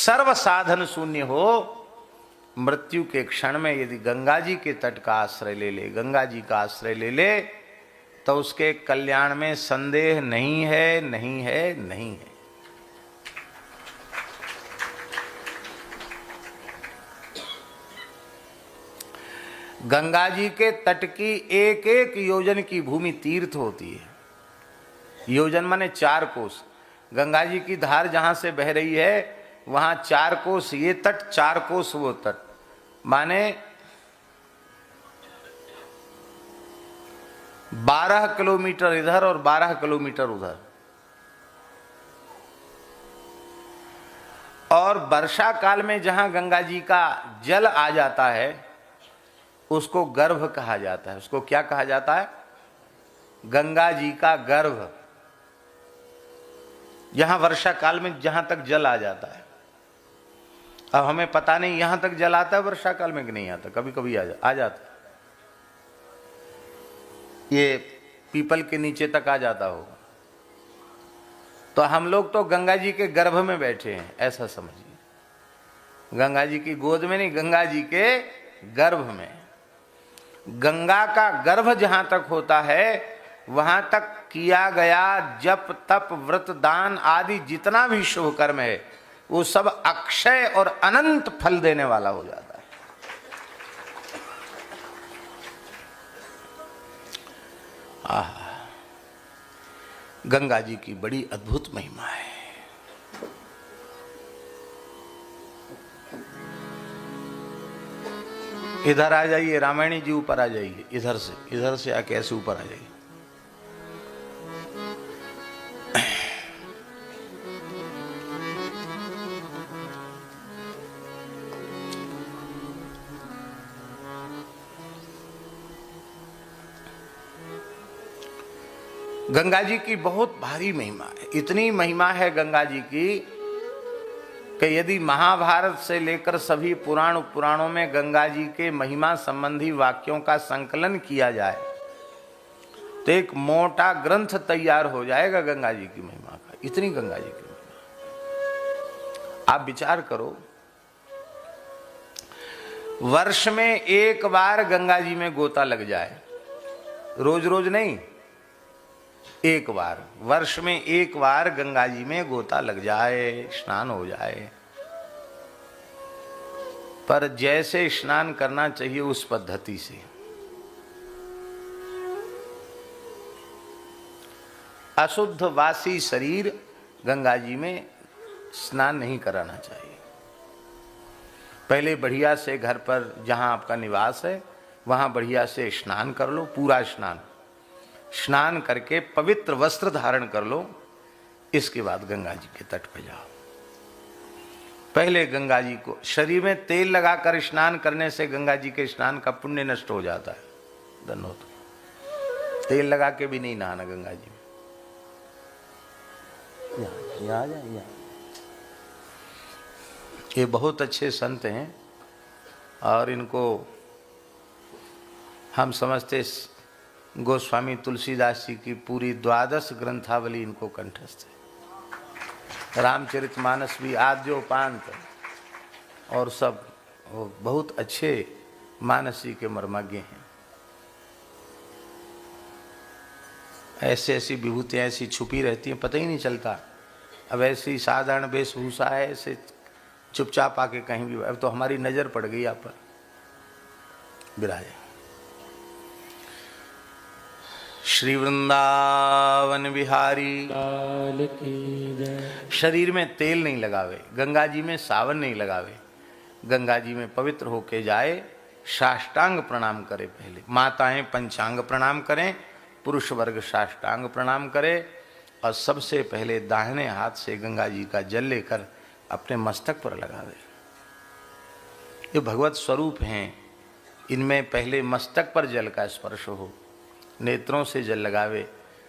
सर्व साधन शून्य हो, मृत्यु के क्षण में यदि गंगा जी के तट का आश्रय ले ले, गंगा जी का आश्रय ले ले, तो उसके कल्याण में संदेह नहीं है, नहीं है, नहीं है। गंगा जी के तट की एक एक योजन की भूमि तीर्थ होती है। योजन माने 4 कोस। गंगा जी की धार जहां से बह रही है वहां 4 कोस ये तट, 4 कोस वो तट, माने 12 किलोमीटर इधर और 12 किलोमीटर उधर। और वर्षा काल में जहां गंगा जी का जल आ जाता है उसको गर्भ कहा जाता है। उसको क्या कहा जाता है? गंगा जी का गर्भ। यहां वर्षा काल में जहां तक जल आ जाता है, अब हमें पता नहीं यहां तक जल आता है वर्षा काल में कि नहीं आता, कभी कभी आ जाता है। ये पीपल के नीचे तक आ जाता होगा। तो हम लोग तो गंगा जी के गर्भ में बैठे हैं, ऐसा समझिए। गंगा जी की गोद में नहीं, गंगा जी के गर्भ में। गंगा का गर्भ जहां तक होता है वहां तक किया गया जप तप व्रत दान आदि जितना भी शुभ कर्म है वो सब अक्षय और अनंत फल देने वाला हो जाता है। आह, गंगा जी की बड़ी अद्भुत महिमा है। इधर आ जाइए, रामायणी जी ऊपर आ जाइए, इधर से आके ऐसे ऊपर आ जाइए। गंगा जी की बहुत भारी महिमा है। इतनी महिमा है गंगा जी की कि यदि महाभारत से लेकर सभी पुराणों में गंगा जी के महिमा संबंधी वाक्यों का संकलन किया जाए तो एक मोटा ग्रंथ तैयार हो जाएगा गंगा जी की महिमा का। इतनी गंगा जी की महिमा। आप विचार करो, वर्ष में एक बार गंगा जी में गोता लग जाए, रोज रोज नहीं, एक बार, वर्ष में एक बार गंगा जी में गोता लग जाए, स्नान हो जाए। पर जैसे स्नान करना चाहिए उस पद्धति से, अशुद्ध वासी शरीर गंगा जी में स्नान नहीं कराना चाहिए। पहले बढ़िया से घर पर जहां आपका निवास है वहां बढ़िया से स्नान कर लो, पूरा स्नान करके पवित्र वस्त्र धारण कर लो। इसके बाद गंगा जी के तट पर जाओ। पहले गंगा जी को शरीर में तेल लगाकर स्नान करने से गंगा जी के स्नान का पुण्य नष्ट हो जाता है। धन्यवाद। तेल लगा के भी नहीं नहाना गंगा जी में। यहाँ ये बहुत अच्छे संत हैं और इनको हम समझते गोस्वामी तुलसीदास जी की पूरी 12 ग्रंथावली इनको कंठस्थ है। रामचरितमानस भी आद्योपांत और सब बहुत अच्छे मानस जी के मर्मज्ञ हैं। ऐसे ऐसी विभूतियाँ ऐसी छुपी रहती हैं, पता ही नहीं चलता। अब ऐसी साधारण वेशभूषा है, ऐसे चुपचाप आके कहीं भी, अब तो हमारी नज़र पड़ गई आप पर। विराजे श्री वृंदावन बिहारी लाल की जय। शरीर में तेल नहीं लगावे, गंगा जी में सावन नहीं लगावे, गंगा जी में पवित्र होके जाए, साष्टांग प्रणाम करे। पहले माताएं पंचांग प्रणाम करें, पुरुष वर्ग साष्टांग प्रणाम करे और सबसे पहले दाहिने हाथ से गंगा जी का जल लेकर अपने मस्तक पर लगावे। ये भगवत स्वरूप हैं, इनमें पहले मस्तक पर जल का स्पर्श हो, नेत्रों से जल लगावे,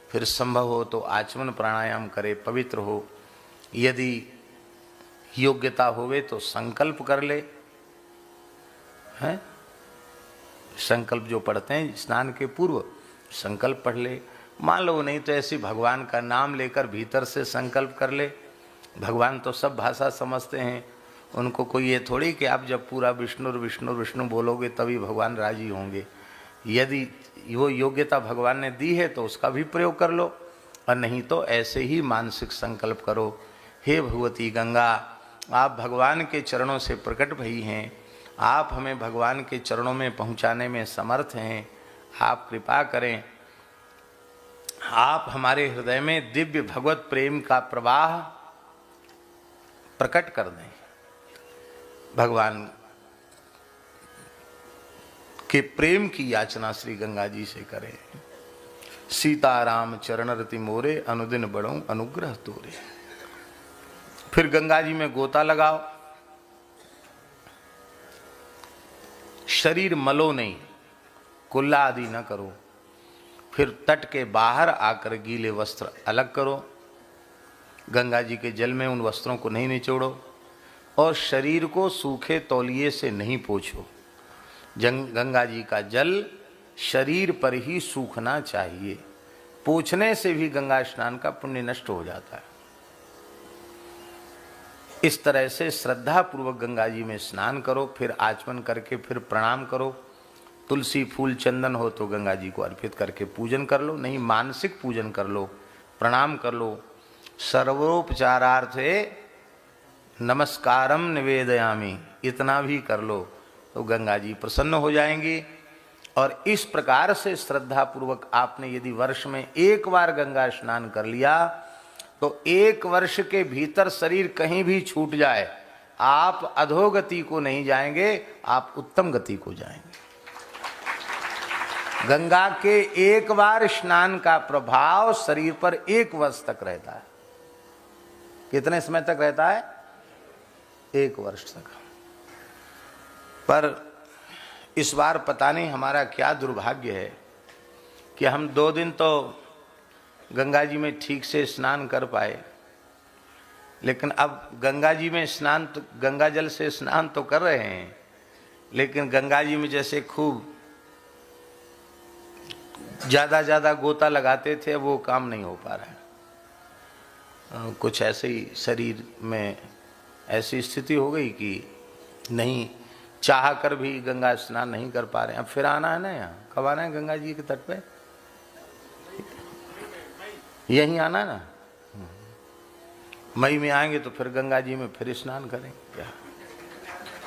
फिर संभव हो तो आचमन प्राणायाम करे, पवित्र हो। यदि योग्यता होवे तो संकल्प कर ले, हैं? संकल्प जो पढ़ते हैं स्नान के पूर्व संकल्प पढ़ ले। मान लो नहीं तो ऐसी भगवान का नाम लेकर भीतर से संकल्प कर ले। भगवान तो सब भाषा समझते हैं, उनको कोई ये थोड़ी कि आप जब पूरा विष्णु विष्णु विष्णु बोलोगे तभी भगवान राजी होंगे। यदि वो योग्यता भगवान ने दी है तो उसका भी प्रयोग कर लो, और नहीं तो ऐसे ही मानसिक संकल्प करो, हे भगवती गंगा, आप भगवान के चरणों से प्रकट भई हैं, आप हमें भगवान के चरणों में पहुंचाने में समर्थ हैं, आप कृपा करें, आप हमारे हृदय में दिव्य भगवत प्रेम का प्रवाह प्रकट कर दें। भगवान के प्रेम की याचना श्री गंगा जी से करें। सीताराम चरण रति मोरे, अनुदिन बढ़ो अनुग्रह तोरे। फिर गंगा जी में गोता लगाओ, शरीर मलो नहीं, कुल्ला आदि न करो। फिर तट के बाहर आकर गीले वस्त्र अलग करो, गंगा जी के जल में उन वस्त्रों को नहीं निचोड़ो, और शरीर को सूखे तौलिए से नहीं पोंछो। गंगा जी का जल शरीर पर ही सूखना चाहिए, पोंछने से भी गंगा स्नान का पुण्य नष्ट हो जाता है। इस तरह से श्रद्धा पूर्वक गंगा जी में स्नान करो, फिर आचमन करके फिर प्रणाम करो। तुलसी फूल चंदन हो तो गंगा जी को अर्पित करके पूजन कर लो, नहीं मानसिक पूजन कर लो, प्रणाम कर लो। सर्वोपचारार्थे नमस्कारम निवेदयामि, इतना भी कर लो तो गंगा जी प्रसन्न हो जाएंगी। और इस प्रकार से श्रद्धा पूर्वक आपने यदि वर्ष में एक बार गंगा स्नान कर लिया तो एक वर्ष के भीतर शरीर कहीं भी छूट जाए, आप अधोगति को नहीं जाएंगे, आप उत्तम गति को जाएंगे। गंगा के एक बार स्नान का प्रभाव शरीर पर एक वर्ष तक रहता है। कितने समय तक रहता है? एक वर्ष तक। पर इस बार पता नहीं हमारा क्या दुर्भाग्य है कि हम 2 दिन तो गंगा जी में ठीक से स्नान कर पाए, लेकिन अब गंगा जी में स्नान तो गंगा जल से स्नान तो कर रहे हैं, लेकिन गंगा जी में जैसे खूब ज़्यादा गोता लगाते थे वो काम नहीं हो पा रहा है। कुछ ऐसे ही शरीर में ऐसी स्थिति हो गई कि नहीं चाह कर भी गंगा स्नान नहीं कर पा रहे हैं। अब फिर आना है ना, यहाँ कब आना है गंगा जी के तट पे? यहीं आना ना, मई में आएंगे तो फिर गंगा जी में फिर स्नान करेंगे। क्या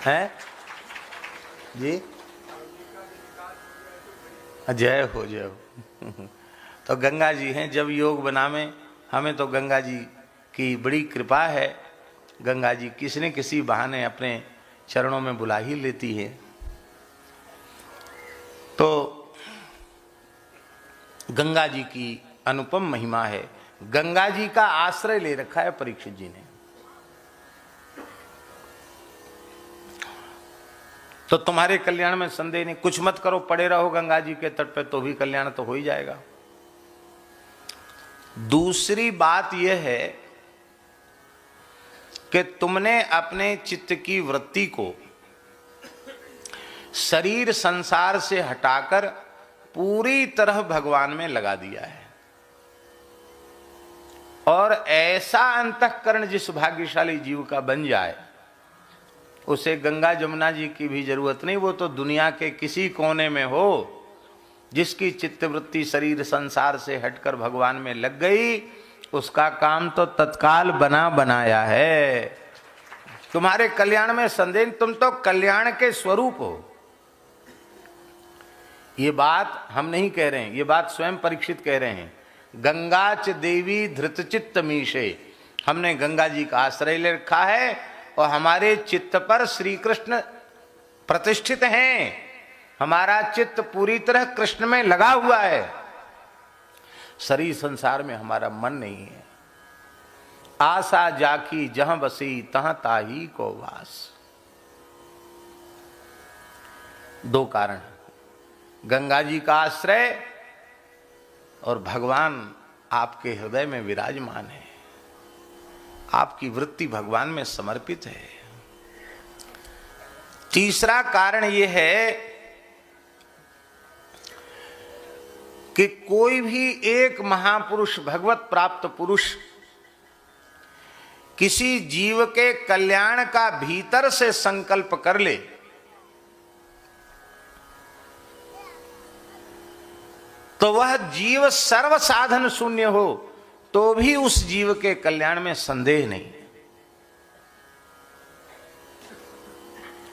है जी? जय हो जय हो। तो गंगा जी हैं, जब योग बनावे हमें तो गंगा जी की बड़ी कृपा है। गंगा जी किसी न किसी बहाने अपने चरणों में बुला ही लेती है। तो गंगा जी की अनुपम महिमा है। गंगा जी का आश्रय ले रखा है परीक्षित जी ने। तो तुम्हारे कल्याण में संदेह नहीं, कुछ मत करो, पड़े रहो गंगा जी के तट पे तो भी कल्याण तो हो ही जाएगा। दूसरी बात यह है कि तुमने अपने चित्त की वृत्ति को शरीर संसार से हटाकर पूरी तरह भगवान में लगा दिया है। और ऐसा अंतःकरण जिस भाग्यशाली जीव का बन जाए उसे गंगा जमुना जी की भी जरूरत नहीं, वो तो दुनिया के किसी कोने में हो, जिसकी चित्तवृत्ति शरीर संसार से हटकर भगवान में लग गई उसका काम तो तत्काल बना बनाया है। तुम्हारे कल्याण में संदेह, तुम तो कल्याण के स्वरूप हो। ये बात हम नहीं कह रहे हैं, ये बात स्वयं परीक्षित कह रहे हैं। गंगाच देवी धृतचित्त मीशे, हमने गंगा जी का आश्रय ले रखा है और हमारे चित्त पर श्री कृष्ण प्रतिष्ठित हैं। हमारा चित्त पूरी तरह कृष्ण में लगा हुआ है। शरीर संसार में हमारा मन नहीं है। आशा जाकी जहां बसी तहां ताही को वास। 2 कारण, गंगा जी का आश्रय और भगवान आपके हृदय में विराजमान है, आपकी वृत्ति भगवान में समर्पित है। तीसरा कारण यह है कि कोई भी एक महापुरुष, भगवत प्राप्त पुरुष किसी जीव के कल्याण का भीतर से संकल्प कर ले तो वह जीव सर्व साधन शून्य हो तो भी उस जीव के कल्याण में संदेह नहीं।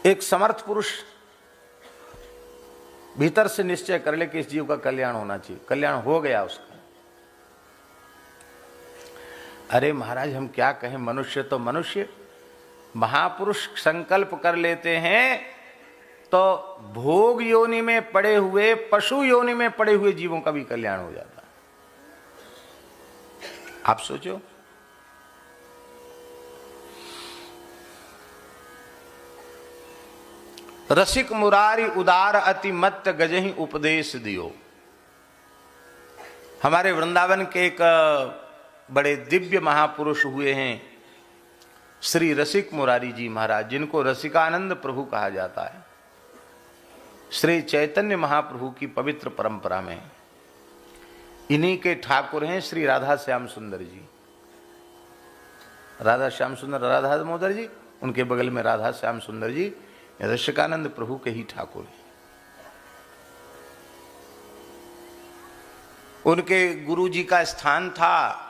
एक समर्थ पुरुष भीतर से निश्चय कर ले कि इस जीव का कल्याण होना चाहिए, कल्याण हो गया उसका। अरे महाराज हम क्या कहें, मनुष्य तो मनुष्य, महापुरुष संकल्प कर लेते हैं तो भोग योनि में पड़े हुए, पशु योनि में पड़े हुए जीवों का भी कल्याण हो जाता है। आप सोचो, रसिक मुरारी उदार अति मत गजहि उपदेश दियो। हमारे वृंदावन के एक बड़े दिव्य महापुरुष हुए हैं श्री रसिक मुरारी जी महाराज, जिनको रसिकानंद प्रभु कहा जाता है। श्री चैतन्य महाप्रभु की पवित्र परंपरा में इन्हीं के ठाकुर हैं श्री राधा श्याम सुंदर जी। राधा श्याम सुंदर राधा दामोदर जी, उनके बगल में राधा श्याम सुंदर जी रसिकानंद प्रभु के ही ठाकुर हैं। उनके गुरु जी का स्थान था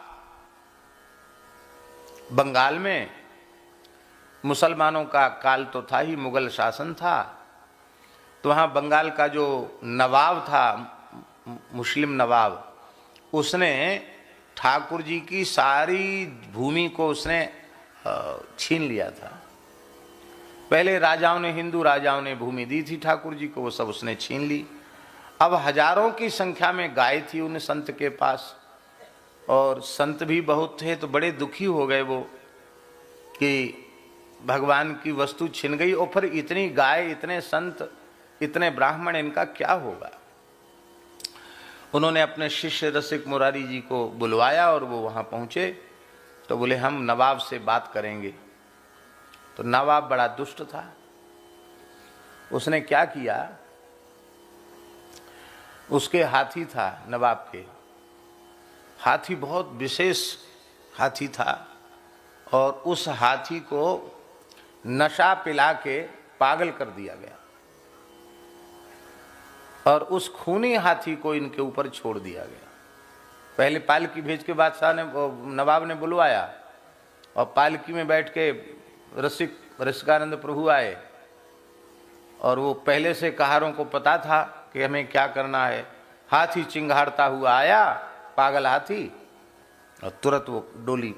बंगाल में। मुसलमानों का काल तो था ही, मुगल शासन था, तो वहाँ बंगाल का जो नवाब था, मुस्लिम नवाब, उसने ठाकुर जी की सारी भूमि को उसने छीन लिया था। पहले राजाओं ने, हिंदू राजाओं ने भूमि दी थी ठाकुर जी को, वो सब उसने छीन ली। अब हजारों की संख्या में गाय थी उन संत के पास, और संत भी बहुत थे, तो बड़े दुखी हो गए वो कि भगवान की वस्तु छिन गई, और फिर इतनी गाय, इतने संत, इतने ब्राह्मण, इनका क्या होगा। उन्होंने अपने शिष्य रसिक मुरारी जी को बुलवाया और वो वहाँ पहुँचे तो बोले हम नवाब से बात करेंगे। तो नवाब बड़ा दुष्ट था, उसने क्या किया, उसके हाथी था, नवाब के हाथी बहुत विशेष हाथी था, और उस हाथी को नशा पिला के पागल कर दिया गया और उस खूनी हाथी को इनके ऊपर छोड़ दिया गया। पहले पालकी भेज के बादशाह ने, नवाब ने बुलवाया, और पालकी में बैठ के रसिकानंद प्रभु आए, और वो पहले से कहारों को पता था कि हमें क्या करना है। हाथी चिंगाड़ता हुआ आया, पागल हाथी, और तुरंत वो डोली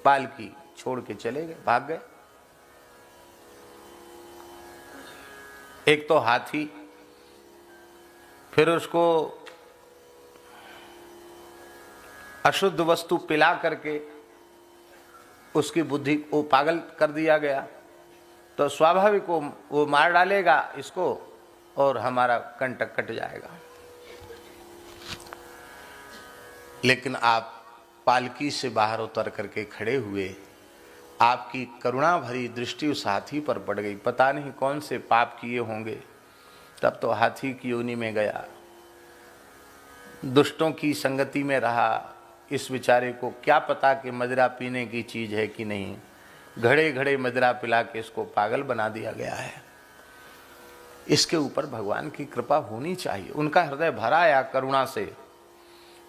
पालकी छोड़ के चले गए, भाग गए। एक तो हाथी, फिर उसको अशुद्ध वस्तु पिला करके उसकी बुद्धि को पागल कर दिया गया, तो स्वाभाविक वो मार डालेगा इसको और हमारा कंटक कट जाएगा। लेकिन आप पालकी से बाहर उतर करके खड़े हुए, आपकी करुणा भरी दृष्टि उस हाथी पर पड़ गई। पता नहीं कौन से पाप किए होंगे, तब तो हाथी की योनि में गया, दुष्टों की संगति में रहा। इस बेचारे को क्या पता कि मदिरा पीने की चीज है कि नहीं, घड़े घड़े मदिरा पिला के इसको पागल बना दिया गया है। इसके ऊपर भगवान की कृपा होनी चाहिए। उनका हृदय भरा आया करुणा से,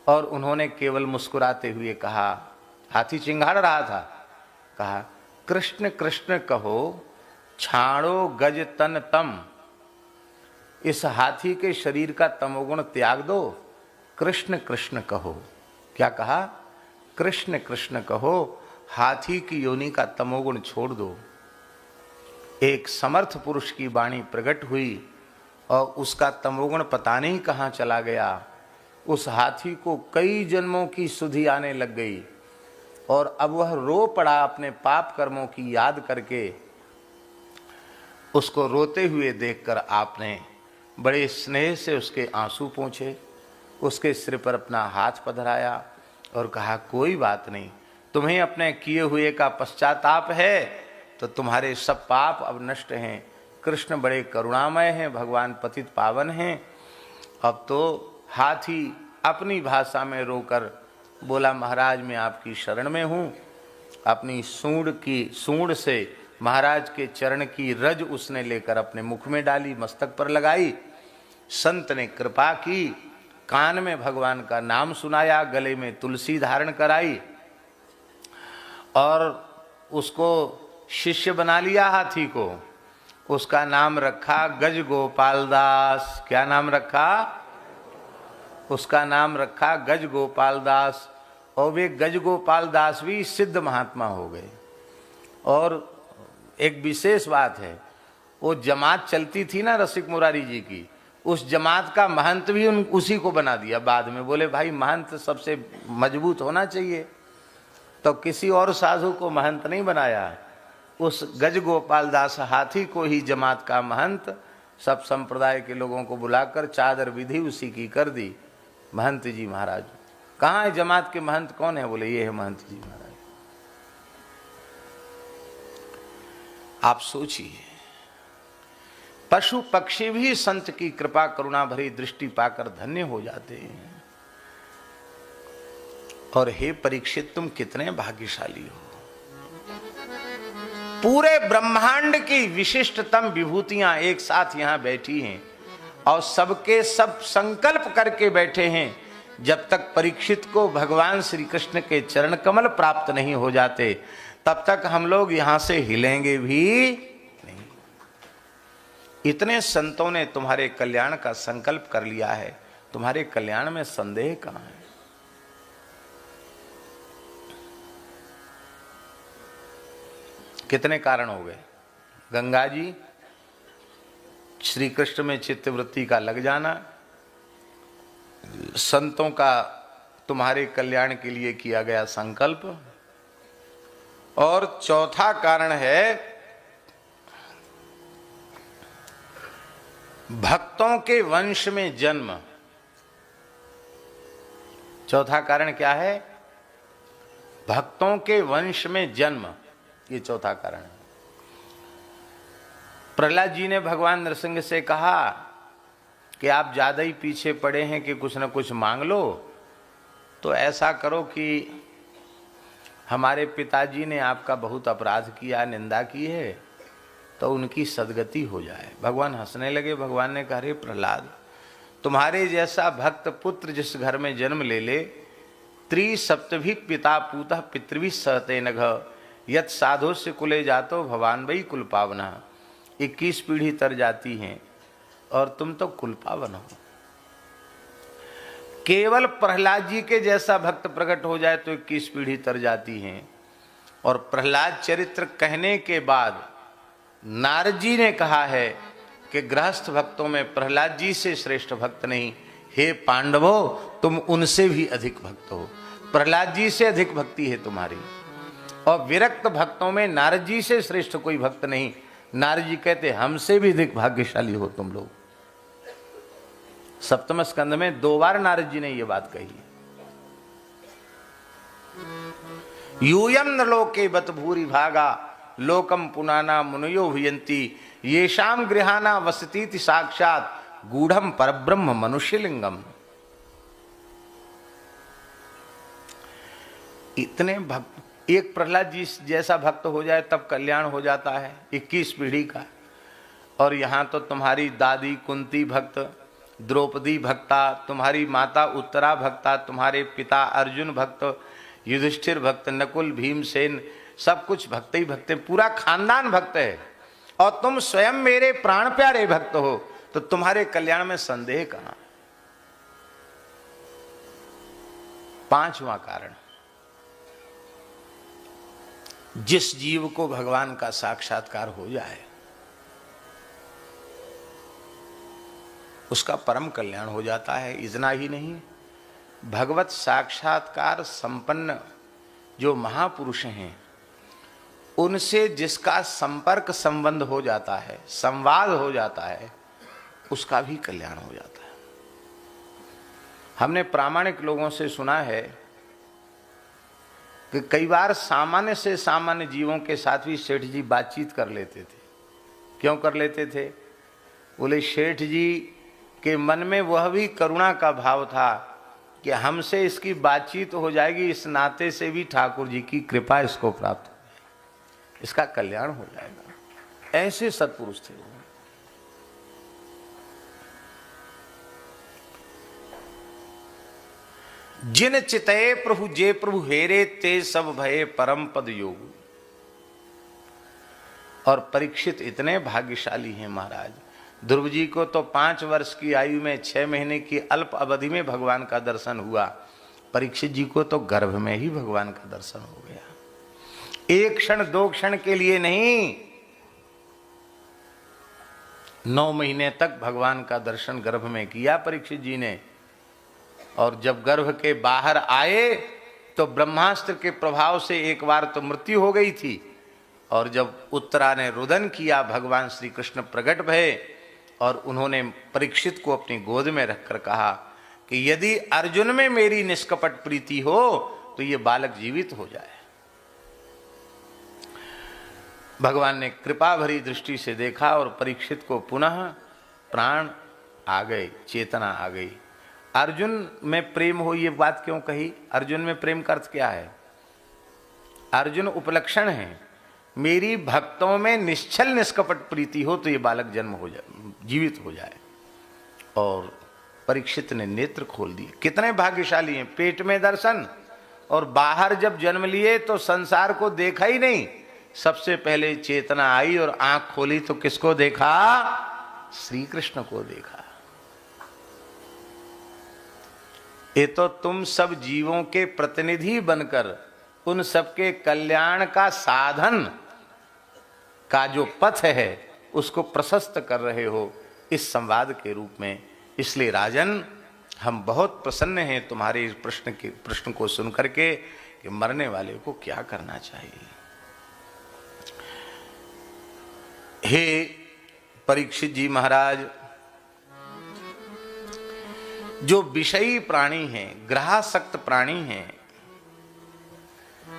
और उन्होंने केवल मुस्कुराते हुए कहा, हाथी चिंगाड़ रहा था, कहा कृष्ण कृष्ण कहो छाड़ो गज तन तम। इस हाथी के शरीर का तमोगुण त्याग दो, कृष्ण कृष्ण कहो। क्या कहा? कृष्ण कृष्ण कहो, हाथी की योनि का तमोगुण छोड़ दो। एक समर्थ पुरुष की वाणी प्रकट हुई और उसका तमोगुण पता नहीं कहाँ चला गया। उस हाथी को कई जन्मों की सुधि आने लग गई, और अब वह रो पड़ा अपने पाप कर्मों की याद करके। उसको रोते हुए देखकर आपने बड़े स्नेह से उसके आंसू पोंछे, उसके सिर पर अपना हाथ पधराया और कहा, कोई बात नहीं, तुम्हें अपने किए हुए का पश्चाताप है तो तुम्हारे सब पाप अब नष्ट हैं। कृष्ण बड़े करुणामय हैं, भगवान पतित पावन हैं। अब तो हाथी अपनी भाषा में रोकर बोला, महाराज मैं आपकी शरण में हूँ, अपनी सूंड से महाराज के चरण की रज उसने लेकर अपने मुख में डाली, मस्तक पर लगाई। संत ने कृपा की, कान में भगवान का नाम सुनाया, गले में तुलसी धारण कराई और उसको शिष्य बना लिया हाथी को। उसका नाम रखा गज गोपाल दास। क्या नाम रखा? उसका नाम रखा गज गोपाल दास। और वे गज गोपाल दास भी सिद्ध महात्मा हो गए। और एक विशेष बात है, वो जमात चलती थी ना रसिक मुरारी जी की, उस जमात का महंत भी उसी को बना दिया बाद में। बोले भाई महंत सबसे मजबूत होना चाहिए, तो किसी और साधु को महंत नहीं बनाया, उस गज गोपाल दास हाथी को ही जमात का महंत, सब संप्रदाय के लोगों को बुलाकर चादर विधि उसी की कर दी। महंत जी महाराज। कहाँ है जमात के महंत? कौन है? बोले ये है महंत जी महाराज। आप सोचिए, पशु पक्षी भी संत की कृपा करुणा भरी दृष्टि पाकर धन्य हो जाते हैं। और हे परीक्षित, तुम कितने भाग्यशाली हो। पूरे ब्रह्मांड की विशिष्टतम विभूतियां एक साथ यहां बैठी हैं और सबके सब संकल्प करके बैठे हैं। जब तक परीक्षित को भगवान श्री कृष्ण के चरण कमल प्राप्त नहीं हो जाते, तब तक हम लोग यहां से हिलेंगे भी नहीं। इतने संतों ने तुम्हारे कल्याण का संकल्प कर लिया है, तुम्हारे कल्याण में संदेह कहां है? कितने कारण हो गए? गंगा जी, श्री कृष्ण में चित्तवृत्ति का लग जाना, संतों का तुम्हारे कल्याण के लिए किया गया संकल्प, और चौथा कारण है भक्तों के वंश में जन्म। चौथा कारण क्या है? भक्तों के वंश में जन्म, ये चौथा कारण है। प्रहलाद जी ने भगवान नरसिंह से कहा कि आप ज्यादा ही पीछे पड़े हैं कि कुछ न कुछ मांग लो, तो ऐसा करो कि हमारे पिताजी ने आपका बहुत अपराध किया, निंदा की है, तो उनकी सदगति हो जाए। भगवान हंसने लगे। भगवान ने कहा, अरे प्रहलाद, तुम्हारे जैसा भक्त पुत्र जिस घर में जन्म ले ले, त्रिसप्तभि पिता पूतः पितृभि सहते नघ, यत साधो से कुले जातो भवान वही कुल पावना। 21 पीढ़ी तर जाती हैं और तुम तो कुल पावन हो। केवल प्रहलाद जी के जैसा भक्त प्रकट हो जाए तो 21 पीढ़ी तर जाती हैं। और प्रहलाद चरित्र कहने के बाद नारद जी ने कहा है कि गृहस्थ भक्तों में प्रहलाद जी से श्रेष्ठ भक्त नहीं। हे पांडवों, तुम उनसे भी अधिक भक्त हो, प्रहलाद जी से अधिक भक्ति है तुम्हारी। और विरक्त भक्तों में नारद जी से श्रेष्ठ कोई भक्त नहीं। नारद जी कहते हमसे भी अधिक भाग्यशाली हो तुम लोग। सप्तम स्कंद में 2 बार नारद जी ने यह बात कही। यूयम न लोके बत भूरि भागा, लोकम पुनाना मुनयो भयंती, येषाम गृहाना वसतीति साक्षात, गूढ़म परब्रह्म मनुष्यलिंगम। इतने भक्त, एक प्रहलाद जी जैसा भक्त हो जाए तब कल्याण हो जाता है 21 पीढ़ी का। और यहां तो तुम्हारी दादी कुंती भक्त, द्रौपदी भक्ता, तुम्हारी माता उत्तरा भक्ता, तुम्हारे पिता अर्जुन भक्त, युधिष्ठिर भक्त, नकुल भीमसेन, सब कुछ भक्त ही भक्त, पूरा खानदान भक्त है। और तुम स्वयं मेरे प्राण प्यारे भक्त हो, तो तुम्हारे कल्याण में संदेह कहां? 5वां कारण, जिस जीव को भगवान का साक्षात्कार हो जाए उसका परम कल्याण हो जाता है। इतना ही नहीं, भगवत साक्षात्कार संपन्न जो महापुरुष हैं, उनसे जिसका संपर्क संबंध हो जाता है, संवाद हो जाता है, उसका भी कल्याण हो जाता है। हमने प्रामाणिक लोगों से सुना है कि कई बार सामान्य से सामान्य जीवों के साथ भी सेठ जी बातचीत कर लेते थे। क्यों कर लेते थे? बोले सेठ जी के मन में वह भी करुणा का भाव था कि हमसे इसकी बातचीत हो जाएगी, इस नाते से भी ठाकुर जी की कृपा इसको प्राप्त हो जाएगी, इसका कल्याण हो जाएगा। ऐसे सत्पुरुष थे वो। जिन चितये प्रभु जे प्रभु हेरे ते सब भये परम पद योग। और परीक्षित इतने भाग्यशाली हैं महाराज। ध्रुव जी को तो 5 वर्ष की आयु में 6 महीने की अल्प अवधि में भगवान का दर्शन हुआ। परीक्षित जी को तो गर्भ में ही भगवान का दर्शन हो गया। 1 क्षण 2 क्षण के लिए नहीं, 9 महीने तक भगवान का दर्शन गर्भ में किया परीक्षित जी ने। और जब गर्भ के बाहर आए तो ब्रह्मास्त्र के प्रभाव से एक बार तो मृत्यु हो गई थी। और जब उत्तरा ने रुदन किया, भगवान श्री कृष्ण प्रकट भये और उन्होंने परीक्षित को अपनी गोद में रखकर कहा कि यदि अर्जुन में मेरी निष्कपट प्रीति हो तो ये बालक जीवित हो जाए। भगवान ने कृपा भरी दृष्टि से देखा और परीक्षित को पुनः प्राण आ गए, चेतना आ गई। अर्जुन में प्रेम हो, ये बात क्यों कही? अर्जुन में प्रेम का अर्थ क्या है? अर्जुन उपलक्षण है। मेरी भक्तों में निश्चल निष्कपट प्रीति हो तो ये बालक जन्म हो जाए, जीवित हो जाए। और परीक्षित ने नेत्र खोल दिए। कितने भाग्यशाली हैं, पेट में दर्शन और बाहर जब जन्म लिए तो संसार को देखा ही नहीं। सबसे पहले चेतना आई और आंख खोली तो किसको देखा? श्री कृष्ण को देखा। ये तो तुम सब जीवों के प्रतिनिधि बनकर उन सबके कल्याण का साधन का जो पथ है उसको प्रशस्त कर रहे हो इस संवाद के रूप में। इसलिए राजन, हम बहुत प्रसन्न हैं तुम्हारे इस प्रश्न को सुन करके कि मरने वाले को क्या करना चाहिए। हे परीक्षित जी महाराज, जो विषयी प्राणी हैं, ग्रहासक्त प्राणी हैं,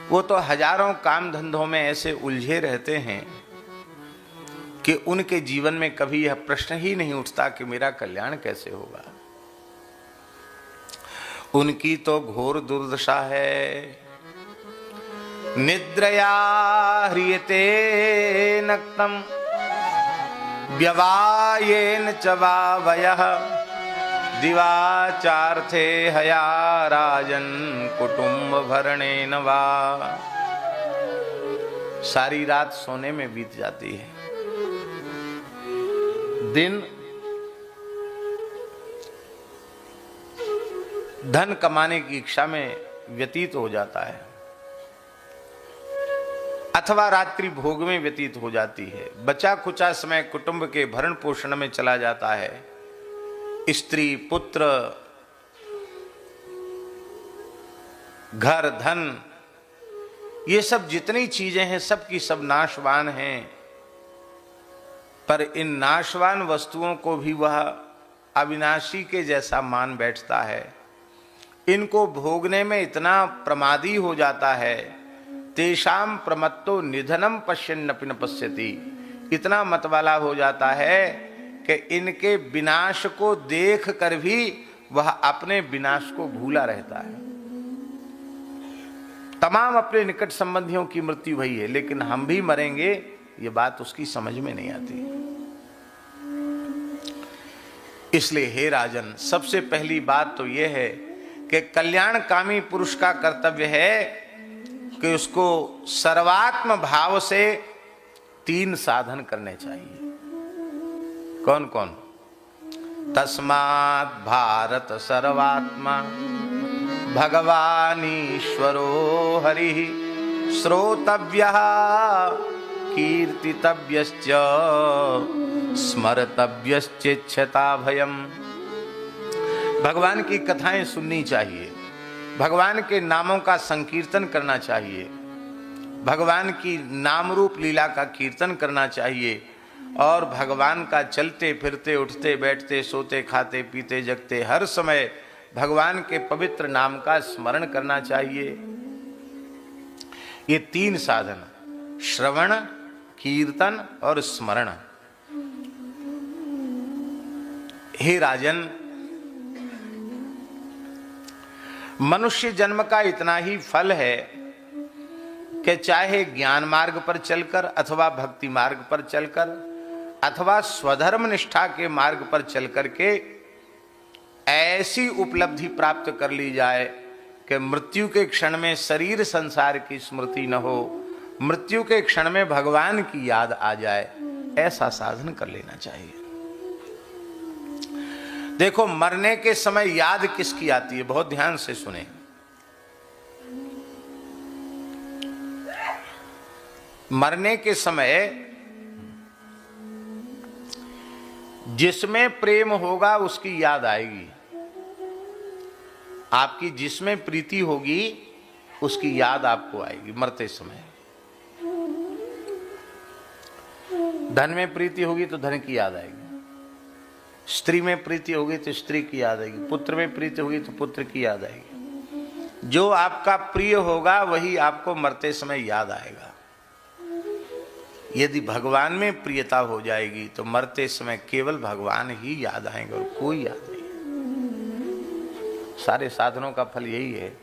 वो तो हजारों काम धंधों में ऐसे उलझे रहते हैं कि उनके जीवन में कभी यह प्रश्न ही नहीं उठता कि मेरा कल्याण कैसे होगा। उनकी तो घोर दुर्दशा है। निद्रया ह्रियते नक्तम व्यवायेन च वावयः दिवाचार्थे हया राजन कुटुंब भरणेन वा। सारी रात सोने में बीत जाती है, दिन धन कमाने की इच्छा में व्यतीत हो जाता है अथवा रात्रि भोग में व्यतीत हो जाती है। बचा खुचा समय कुटुंब के भरण पोषण में चला जाता है। स्त्री पुत्र घर धन ये सब जितनी चीजें हैं सब की सब नाशवान हैं। पर इन नाशवान वस्तुओं को भी वह अविनाशी के जैसा मान बैठता है। इनको भोगने में इतना प्रमादी हो जाता है। तेषाम प्रमत्तो निधनम पश्यन्नपि न पश्यति। इतना मतवाला हो जाता है कि इनके विनाश को देख कर भी वह अपने विनाश को भूला रहता है। तमाम अपने निकट संबंधियों की मृत्यु हुई है, लेकिन हम भी मरेंगे ये बात उसकी समझ में नहीं आती। इसलिए हे राजन, सबसे पहली बात तो यह है कि कल्याणकामी पुरुष का कर्तव्य है कि उसको सर्वात्म भाव से 3 साधन करने चाहिए। कौन कौन? तस्मात् भारत सर्वात्मा भगवानीश्वरो हरिः श्रोतव्यः कीर्तितव्यश्च स्मर्तव्यश्चेच्छता भयम्। भगवान की कथाएं सुननी चाहिए, भगवान के नामों का संकीर्तन करना चाहिए, भगवान की नाम रूप लीला का कीर्तन करना चाहिए और भगवान का चलते फिरते उठते बैठते सोते खाते पीते जगते हर समय भगवान के पवित्र नाम का स्मरण करना चाहिए। ये 3 साधन, श्रवण, कीर्तन और स्मरण। हे राजन, मनुष्य जन्म का इतना ही फल है कि चाहे ज्ञान मार्ग पर चलकर अथवा भक्ति मार्ग पर चलकर अथवा स्वधर्म निष्ठा के मार्ग पर चलकर के ऐसी उपलब्धि प्राप्त कर ली जाए कि मृत्यु के क्षण में शरीर संसार की स्मृति न हो, मृत्यु के क्षण में भगवान की याद आ जाए, ऐसा साधन कर लेना चाहिए। देखो, मरने के समय याद किसकी आती है? बहुत ध्यान से सुने। मरने के समय जिसमें प्रेम होगा उसकी याद आएगी। आपकी जिसमें प्रीति होगी उसकी याद आपको आएगी मरते समय। धन में प्रीति होगी तो धन की याद आएगी, स्त्री में प्रीति होगी तो स्त्री की याद आएगी, पुत्र में प्रीति होगी तो पुत्र की याद आएगी। जो आपका प्रिय होगा वही आपको मरते समय याद आएगा। यदि भगवान में प्रियता हो जाएगी तो मरते समय केवल भगवान ही याद आएंगे और कोई याद नहीं। सारे साधनों का फल यही है,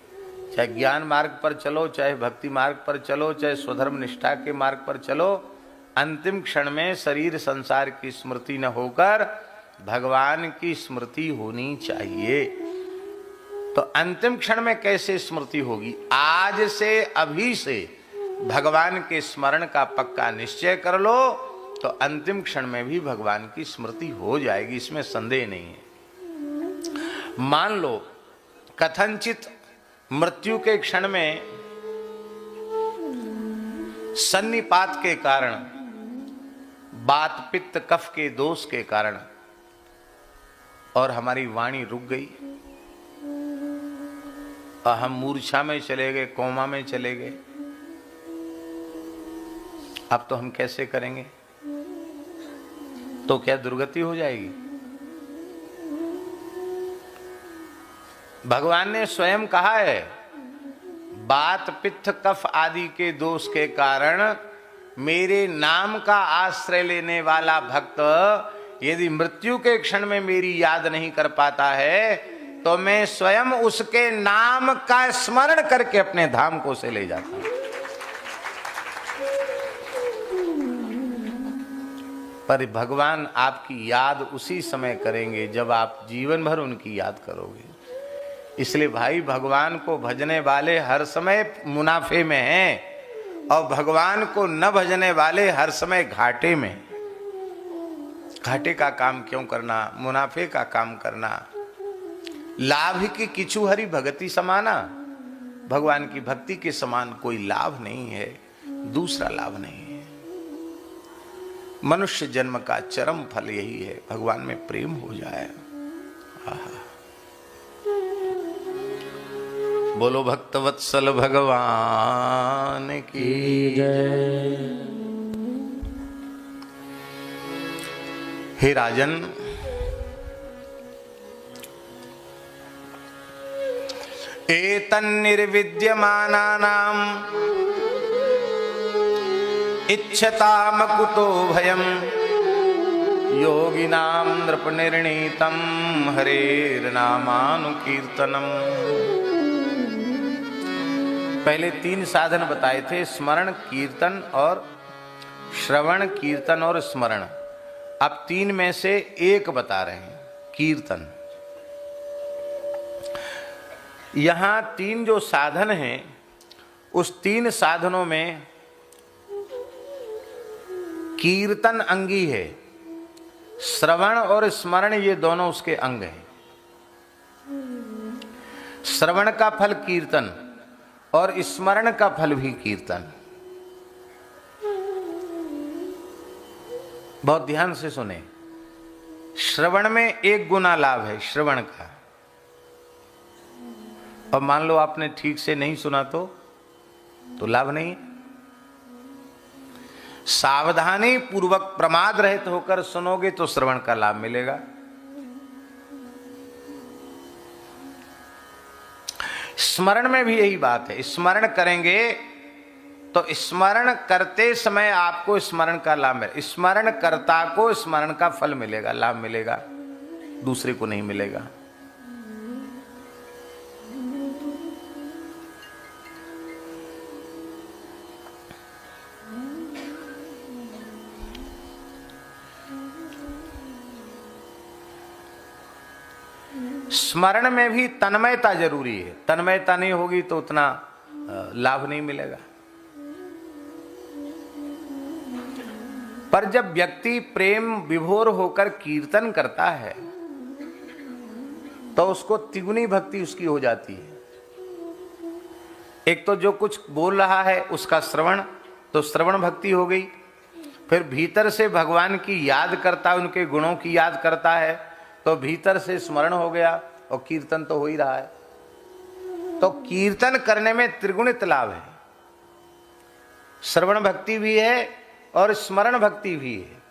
चाहे ज्ञान मार्ग पर चलो, चाहे भक्ति मार्ग पर चलो, चाहे स्वधर्म निष्ठा के मार्ग पर चलो, अंतिम क्षण में शरीर संसार की स्मृति न होकर भगवान की स्मृति होनी चाहिए। तो अंतिम क्षण में कैसे स्मृति होगी? आज से, अभी से भगवान के स्मरण का पक्का निश्चय कर लो तो अंतिम क्षण में भी भगवान की स्मृति हो जाएगी, इसमें संदेह नहीं है। मान लो कथनचित मृत्यु के क्षण में सन्निपात के कारण, बात पित्त कफ के दोष के कारण और हमारी वाणी रुक गई और हम मूर्छा में चले गए, कोमा में चले गए। अब तो हम कैसे करेंगे? तो क्या दुर्गति हो जाएगी? भगवान ने स्वयं कहा है, बात पित्त कफ आदि के दोष के कारण मेरे नाम का आश्रय लेने वाला भक्त यदि मृत्यु के क्षण में मेरी याद नहीं कर पाता है तो मैं स्वयं उसके नाम का स्मरण करके अपने धाम को से ले जाता हूं। पर भगवान आपकी याद उसी समय करेंगे जब आप जीवन भर उनकी याद करोगे। इसलिए भाई, भगवान को भजने वाले हर समय मुनाफे में हैं और भगवान को न भजने वाले हर समय घाटे में। घाटे का काम क्यों करना, मुनाफे का काम करना। लाभ की किछु हरि भगति समाना, भगवान की भक्ति के समान कोई लाभ नहीं है, दूसरा लाभ नहीं है। मनुष्य जन्म का चरम फल यही है, भगवान में प्रेम हो जाए। बोलो भक्तवत्सल भगवान की जय। हे राजन, एतन्निर्विद्यमानानां इच्छताम कुतो भयम् योगिनां नृपनिर्णीतं हरेर्नामानुकीर्तनम्। पहले 3 साधन बताए थे, स्मरण, कीर्तन और श्रवण, कीर्तन और स्मरण। अब 3 में से एक बता रहे हैं, कीर्तन। यहां 3 जो साधन हैं उस 3 साधनों में कीर्तन अंगी है, श्रवण और स्मरण ये दोनों उसके अंग हैं। श्रवण का फल कीर्तन और स्मरण का फल भी कीर्तन। बहुत ध्यान से सुने। श्रवण में 1 गुना लाभ है श्रवण का, और मान लो आपने ठीक से नहीं सुना तो लाभ नहीं है। सावधानी पूर्वक प्रमाद रहित होकर सुनोगे तो श्रवण का लाभ मिलेगा। स्मरण में भी यही बात है। स्मरण करेंगे तो स्मरण करते समय आपको स्मरण का लाभ मिलेगा, स्मरण कर्ता को स्मरण का फल मिलेगा, लाभ मिलेगा, दूसरे को नहीं मिलेगा। स्मरण में भी तन्मयता जरूरी है। तन्मयता नहीं होगी तो उतना लाभ नहीं मिलेगा। पर जब व्यक्ति प्रेम विभोर होकर कीर्तन करता है तो उसको तिगुनी भक्ति उसकी हो जाती है। एक तो जो कुछ बोल रहा है उसका श्रवण, तो श्रवण भक्ति हो गई। फिर भीतर से भगवान की याद करता है, उनके गुणों की याद करता है, तो भीतर से स्मरण हो गया और कीर्तन तो हो ही रहा है। तो कीर्तन करने में त्रिगुणित लाभ है। श्रवण भक्ति भी है और स्मरण भक्ति भी है।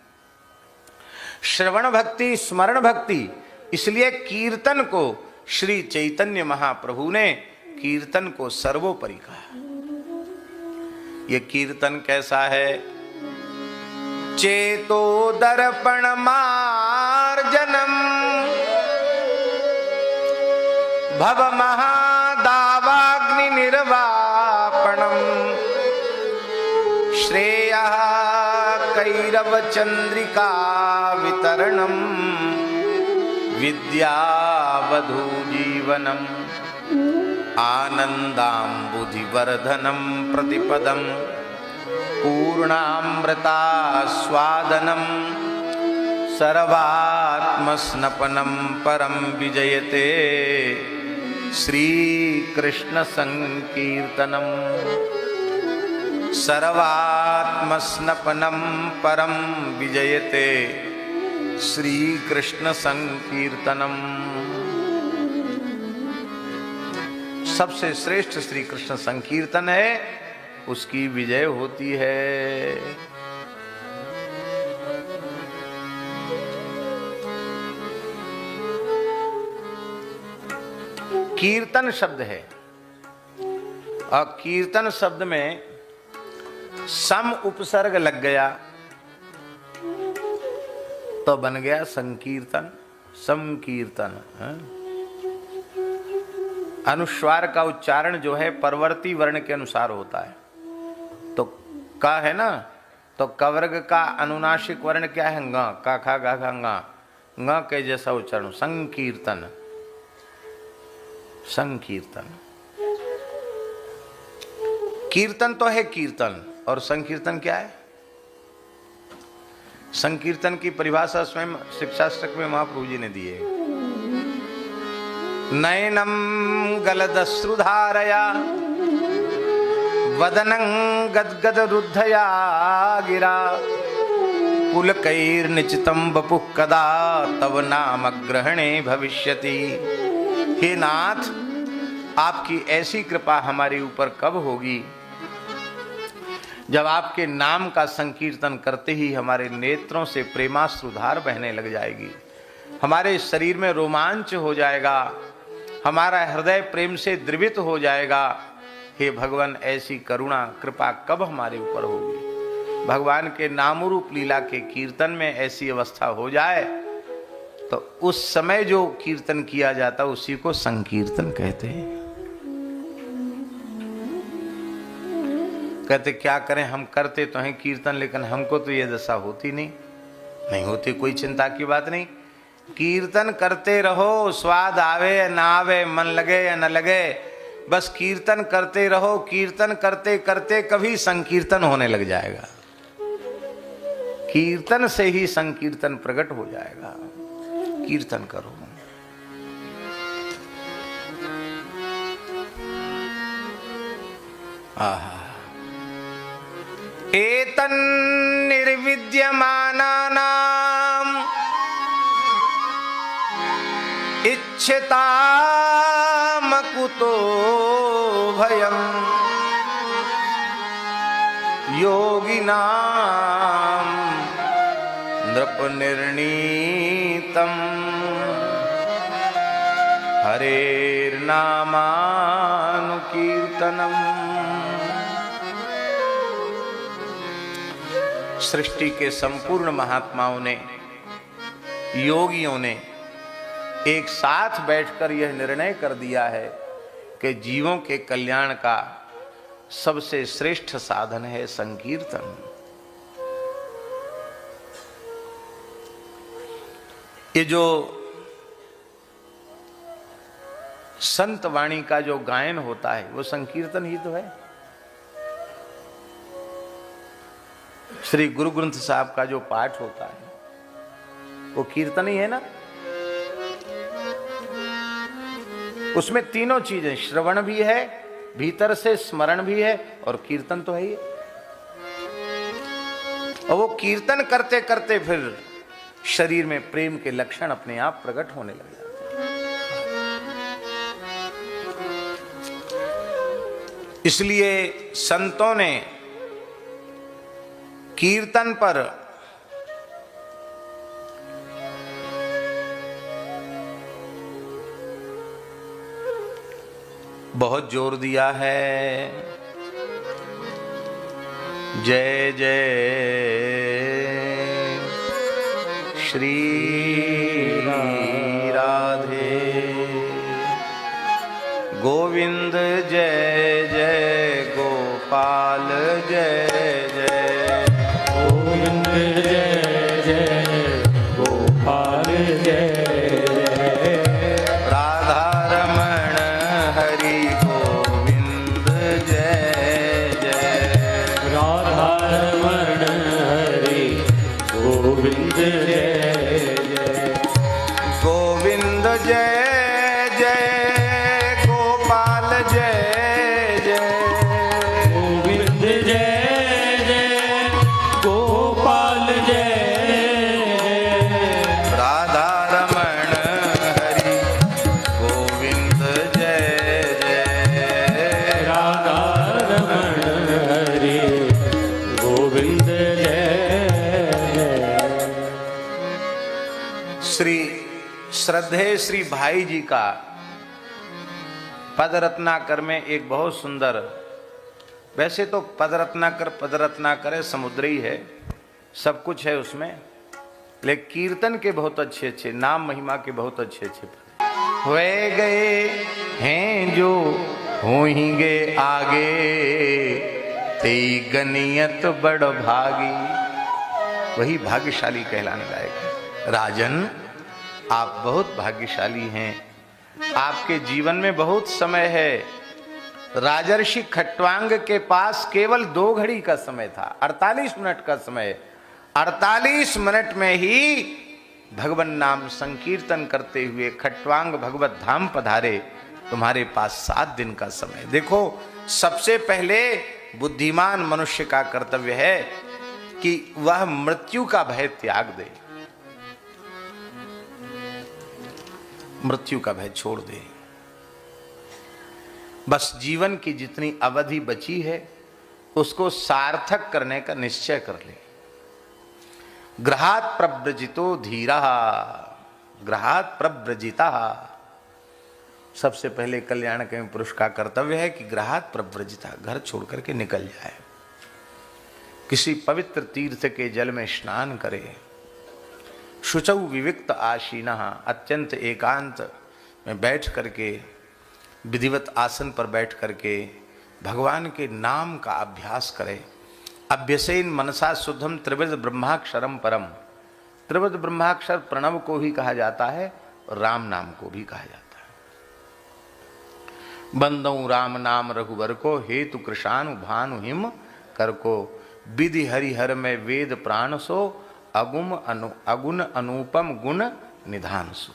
श्रवण भक्ति, स्मरण भक्ति, इसलिए कीर्तन को श्री चैतन्य महाप्रभु ने कीर्तन को सर्वोपरि कहा। ये कीर्तन कैसा है? चेतो दर्पण मार्जनम भव महादावाग्नि निर्वापणम श्रेयः कैरव चंद्रिका वितरणम विद्यावधू जीवनम आनंदाम्बुधिवर्धनम प्रतिपदम पूर्णामृतास्वादनम सर्वात्मस्नपनम परम विजयते श्रीकृष्ण संकीर्तनम। सर्वात्मस्नपनम परम विजयते श्रीकृष्ण संकीर्तनम। सबसे श्रेष्ठ श्री कृष्ण संकीर्तन है, उसकी विजय होती है। कीर्तन शब्द है और कीर्तन शब्द में सम उपसर्ग लग गया तो बन गया संकीर्तन, संकीर्तन। अनुस्वार का उच्चारण जो है परवर्ती वर्ण के अनुसार होता है। तो क है ना, तो कवर्ग का अनुनासिक वर्ण क्या है? ङ, का खा गा खा ङ के जैसा उच्चारण संकीर्तन, संकीर्तन। कीर्तन तो है कीर्तन, और संकीर्तन क्या है? संकीर्तन की परिभाषा स्वयं शिक्षाष्टक में महाप्रभु जी ने दी है। नयनम गलदश्रुधारया वदनं गदगद रुद्धया गिरा पुलकैर्निचितं वपुः कदा तव नाम ग्रहणे भविष्यति। हे नाथ, आपकी ऐसी कृपा हमारे ऊपर कब होगी जब आपके नाम का संकीर्तन करते ही हमारे नेत्रों से प्रेमाश्रुधार बहने लग जाएगी, हमारे शरीर में रोमांच हो जाएगा, हमारा हृदय प्रेम से द्रवित हो जाएगा। हे भगवान, ऐसी करुणा कृपा कब हमारे ऊपर होगी? भगवान के नाम रूप लीला के कीर्तन में ऐसी अवस्था हो जाए तो उस समय जो कीर्तन किया जाता उसी को संकीर्तन कहते हैं। कहते क्या करें, हम करते तो हैं कीर्तन, लेकिन हमको तो ये दशा होती नहीं होती, कोई चिंता की बात नहीं। कीर्तन करते रहो, स्वाद आवे या ना आवे, मन लगे या न लगे, बस कीर्तन करते रहो। कीर्तन करते करते कभी संकीर्तन होने लग जाएगा। कीर्तन से ही संकीर्तन प्रकट हो जाएगा। कीर्तन करो। आहा, एतन् निर्विद्यमानानाम् इच्छतामकुतो भयम् योगिनां नृपनिर्णीतम् हरेर्नामानुकीर्तनम्। सृष्टि के संपूर्ण महात्माओं ने, योगियों ने एक साथ बैठकर यह निर्णय कर दिया है कि जीवों के कल्याण का सबसे श्रेष्ठ साधन है संकीर्तन। ये जो संत वाणी का जो गायन होता है वो संकीर्तन ही तो है। श्री गुरु ग्रंथ साहब का जो पाठ होता है वो कीर्तन ही है ना। उसमें तीनों चीजें, श्रवण भी है, भीतर से स्मरण भी है और कीर्तन तो है ही। और वो कीर्तन करते करते फिर शरीर में प्रेम के लक्षण अपने आप प्रकट होने लग जाते हैं। इसलिए संतों ने कीर्तन पर बहुत जोर दिया है। जय जय श्री राधे गोविंद, जय जय गोपाल, जय जय गोविंद, जय जय गोपाल, जय राधा रमण हरि गोविंद, जय जय राधा रमण हरि गोविंद, जय जय गोविंद, जय जय गोपाल, जय जय गोविंद, जय जय गोपाल, जय राधा रमण हरि गोविंद, जय जय राधा रमण हरि गोविंद, जय श्री श्रद्धेय श्री भाई जी का पद रत्नाकर में एक बहुत सुंदर, वैसे तो पद रत्नाकर है, समुद्र ही है, सब कुछ है उसमें, लेकिन कीर्तन के बहुत अच्छे अच्छे, नाम महिमा के बहुत अच्छे अच्छे पद हुए गए हैं जो होंगे आगे, तेई गनियत बड़ भागी। वही भाग्यशाली कहलाने लायक है। राजन, आप बहुत भाग्यशाली हैं, आपके जीवन में बहुत समय है। राजर्षि खट्वांग के पास केवल 2 घड़ी का समय था, 48 मिनट का समय। 48 मिनट में ही भगवान नाम संकीर्तन करते हुए खट्वांग भगवत धाम पधारे। तुम्हारे पास 7 दिन का समय। देखो, सबसे पहले बुद्धिमान मनुष्य का कर्तव्य है कि वह मृत्यु का भय त्याग दे, मृत्यु का भय छोड़ दे। बस जीवन की जितनी अवधि बची है उसको सार्थक करने का निश्चय कर ले। ग्रहात् प्रव्रजितो धीरः, ग्रहात् प्रव्रजिता। सबसे पहले कल्याण के पुरुष का कर्तव्य है कि ग्रहात् प्रव्रजिता, घर छोड़ करके निकल जाए, किसी पवित्र तीर्थ के जल में स्नान करे, शुचौ विविक्त आसीनः, अत्यंत एकांत में बैठ करके, विधिवत आसन पर बैठ करके भगवान के नाम का अभ्यास करे। अभ्यसेन मनसा शुद्धम त्रिविध ब्रह्माक्षरम परम। त्रिविध ब्रह्माक्षर प्रणव को ही कहा जाता है और राम नाम को भी कहा जाता है। बंदौ राम नाम रघुवर को, हेतु कृशानु भानु हिम कर को, विधि हरिहर में वेद प्राण सो, अगुण अनुपम गुण निधान सो।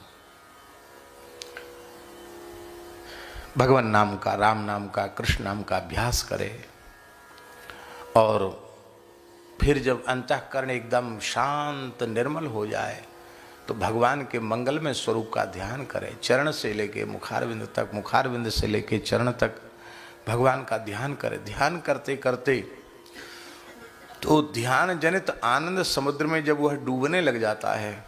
भगवान नाम का, राम नाम का, कृष्ण नाम का अभ्यास करे और फिर जब अंतःकरण एकदम शांत निर्मल हो जाए तो भगवान के मंगलमय स्वरूप का ध्यान करे। चरण से लेके मुखारविंद तक, मुखारविंद से लेके चरण तक भगवान का ध्यान करे। ध्यान करते करते तो ध्यान जनित आनंद समुद्र में जब वह डूबने लग जाता है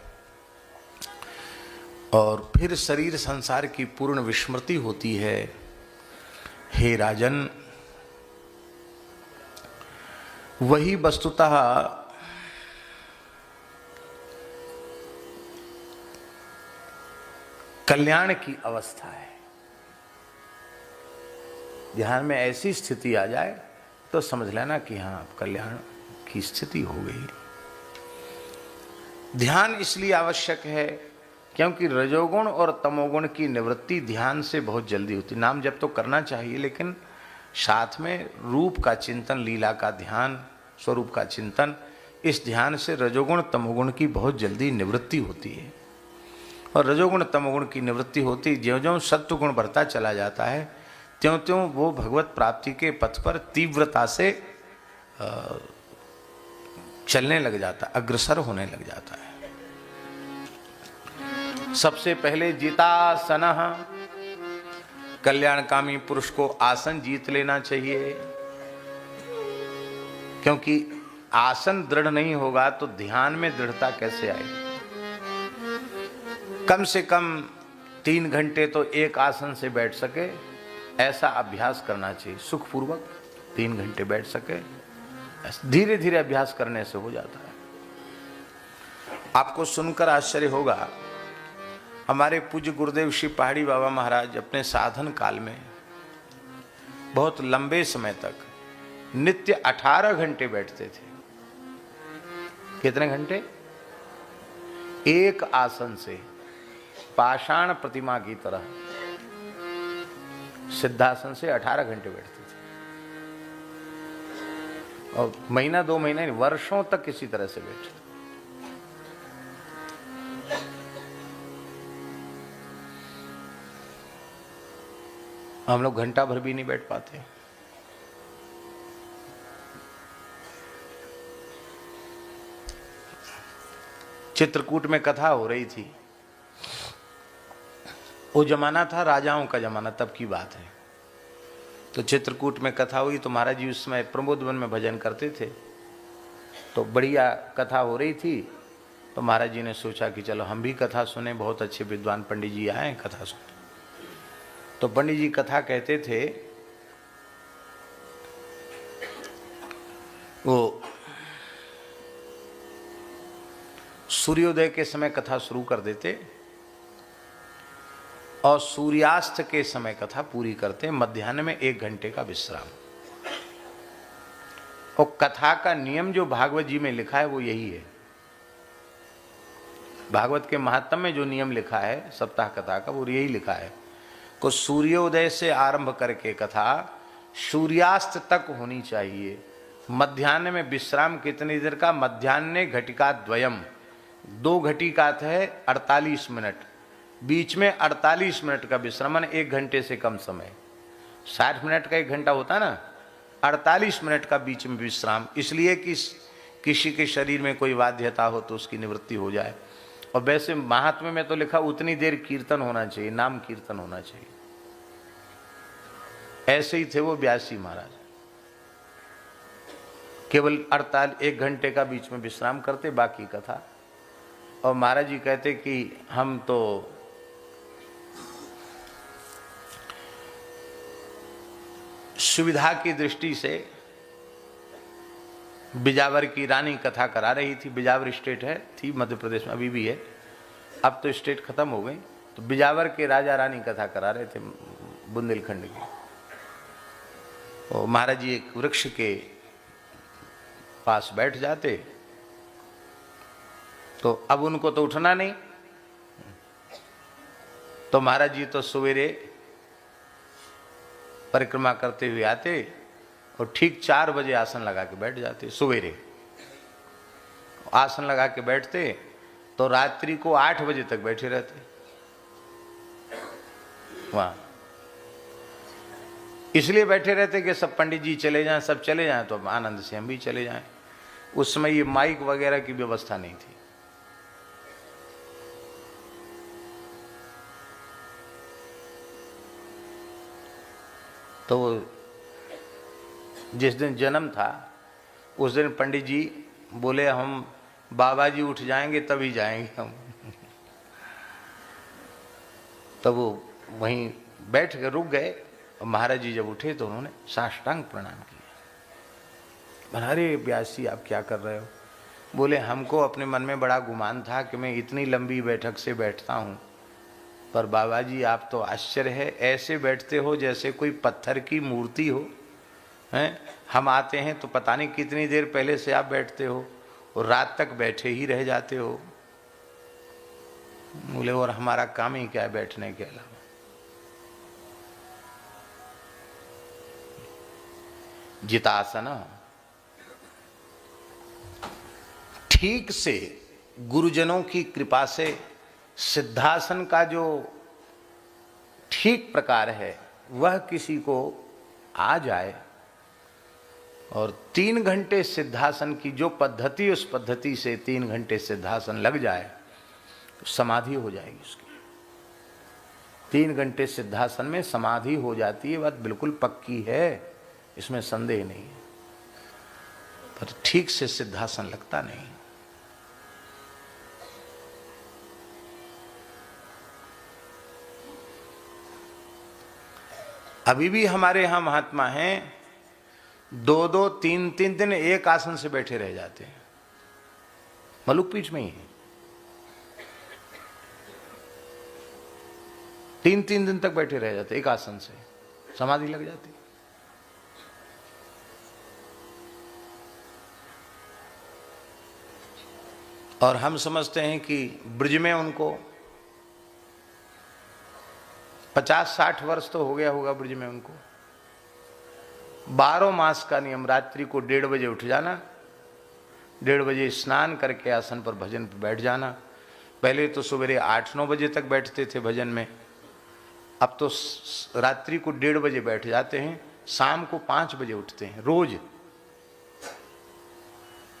और फिर शरीर संसार की पूर्ण विस्मृति होती है। हे राजन, वही वस्तुतः कल्याण की अवस्था है। ध्यान में ऐसी स्थिति आ जाए तो समझ लेना कि हाँ, कल्याण की स्थिति हो गई। ध्यान इसलिए आवश्यक है क्योंकि रजोगुण और तमोगुण की निवृत्ति ध्यान से बहुत जल्दी होती। नाम जप तो करना चाहिए, लेकिन साथ में रूप का चिंतन, लीला का ध्यान, स्वरूप का चिंतन, इस ध्यान से रजोगुण तमोगुण की बहुत जल्दी निवृत्ति होती है। और रजोगुण तमोगुण की निवृत्ति होती, ज्यों ज्यों सत्वगुण बढ़ता चला जाता है, त्यों त्यों वो भगवत प्राप्ति के पथ पर तीव्रता से चलने लग जाता, अग्रसर होने लग जाता है। सबसे पहले जितासन, कल्याणकामी पुरुष को आसन जीत लेना चाहिए, क्योंकि आसन दृढ़ नहीं होगा तो ध्यान में दृढ़ता कैसे आएगी। कम से कम 3 घंटे तो एक आसन से बैठ सके, ऐसा अभ्यास करना चाहिए। सुखपूर्वक 3 घंटे बैठ सके, धीरे धीरे अभ्यास करने से हो जाता है। आपको सुनकर आश्चर्य होगा, हमारे पूज्य गुरुदेव श्री पहाड़ी बाबा महाराज अपने साधन काल में बहुत लंबे समय तक नित्य 18 घंटे बैठते थे। कितने घंटे? एक आसन से पाषाण प्रतिमा की तरह सिद्धासन से 18 घंटे बैठते थे, और महीना 2 महीने वर्षों तक किसी तरह से बैठे। हम लोग घंटा भर भी नहीं बैठ पाते। चित्रकूट में कथा हो रही थी, वो जमाना था राजाओं का जमाना, तब की बात है। तो चित्रकूट में कथा हुई, तो महाराज जी उस समय प्रमोद वन में भजन करते थे, तो बढ़िया कथा हो रही थी। तो महाराज जी ने सोचा कि चलो हम भी कथा सुने, बहुत अच्छे विद्वान पंडित जी आए हैं कथा सुने। तो पंडित जी कथा कहते थे, वो सूर्योदय के समय कथा शुरू कर देते और सूर्यास्त के समय कथा पूरी करते, मध्याह्न में 1 घंटे का विश्राम। और कथा का नियम जो भागवत जी में लिखा है वो यही है। भागवत के महात्म्य में जो नियम लिखा है सप्ताह कथा का, वो यही लिखा है को सूर्योदय से आरंभ करके कथा सूर्यास्त तक होनी चाहिए। मध्याह्न में विश्राम कितनी देर का? मध्याह्न घटिका द्वयम, 2 घटिका है 48 मिनट, बीच में 48 मिनट का विश्राम, 1 घंटे से कम समय। 60 मिनट का 1 घंटा होता ना, 48 मिनट का बीच में विश्राम, इसलिए कि किसी के शरीर में कोई बाध्यता हो तो उसकी निवृत्ति हो जाए। और वैसे महात्म्य में तो लिखा उतनी देर कीर्तन होना चाहिए, नाम कीर्तन होना चाहिए। ऐसे ही थे वो व्यासी महाराज, केवल 1 घंटे का बीच में विश्राम करते, बाकी कथा। और महाराज जी कहते कि हम तो सुविधा की दृष्टि से बिजावर की रानी कथा करा रही थी। बिजावर स्टेट है, थी मध्य प्रदेश में, अभी भी है, अब तो स्टेट खत्म हो गई। तो बिजावर के राजा रानी कथा करा रहे थे बुंदेलखंड की। और महाराज जी एक वृक्ष के पास बैठ जाते, तो अब उनको तो उठना नहीं, तो महाराज जी तो सवेरे परिक्रमा करते हुए आते और ठीक 4 बजे आसन लगा के बैठ जाते। सवेरे आसन लगा के बैठते तो रात्रि को 8 बजे तक बैठे रहते वहां। इसलिए बैठे रहते कि सब पंडित जी चले जाएं, सब चले जाएं तो आनंद से हम भी चले जाएं। उस समय ये माइक वगैरह की व्यवस्था नहीं थी। तो जिस दिन जन्म था उस दिन पंडित जी बोले हम बाबा जी उठ जाएंगे तभी जाएंगे हम। तब वो वहीं बैठ कर रुक गए और महाराज जी जब उठे तो उन्होंने साष्टांग प्रणाम किया। अरे व्यासी आप क्या कर रहे हो? बोले हमको अपने मन में बड़ा गुमान था कि मैं इतनी लंबी बैठक से बैठता हूँ, पर बाबा जी आप तो आश्चर्य है, ऐसे बैठते हो जैसे कोई पत्थर की मूर्ति हो। हैं, हम आते हैं तो पता नहीं कितनी देर पहले से आप बैठते हो और रात तक बैठे ही रह जाते हो। बोले और हमारा काम ही क्या है बैठने के अलावा। जितासन, ठीक से गुरुजनों की कृपा से सिद्धासन का जो ठीक प्रकार है वह किसी को आ जाए और 3 घंटे सिद्धासन की जो पद्धति, उस पद्धति से 3 घंटे सिद्धासन लग जाए तो समाधि हो जाएगी उसकी। 3 घंटे सिद्धासन में समाधि हो जाती है, बात बिल्कुल पक्की है, इसमें संदेह नहीं है। पर ठीक से सिद्धासन लगता नहीं। अभी भी हमारे यहां महात्मा हैं 2-2, 3-3 दिन एक आसन से बैठे रह जाते हैं, मलुक पीठ में ही है। 3-3 दिन तक बैठे रह जाते एक आसन से, समाधि लग जाती। और हम समझते हैं कि ब्रज में उनको 50-60 वर्ष तो हो गया होगा ब्रज में उनको। 12 मास का नियम, रात्रि को 1:30 बजे उठ जाना, 1:30 बजे स्नान करके आसन पर भजन पर बैठ जाना। पहले तो सवेरे 8-9 बजे तक बैठते थे भजन में, अब तो रात्रि को 1:30 बजे बैठ जाते हैं, शाम को 5 बजे उठते हैं रोज।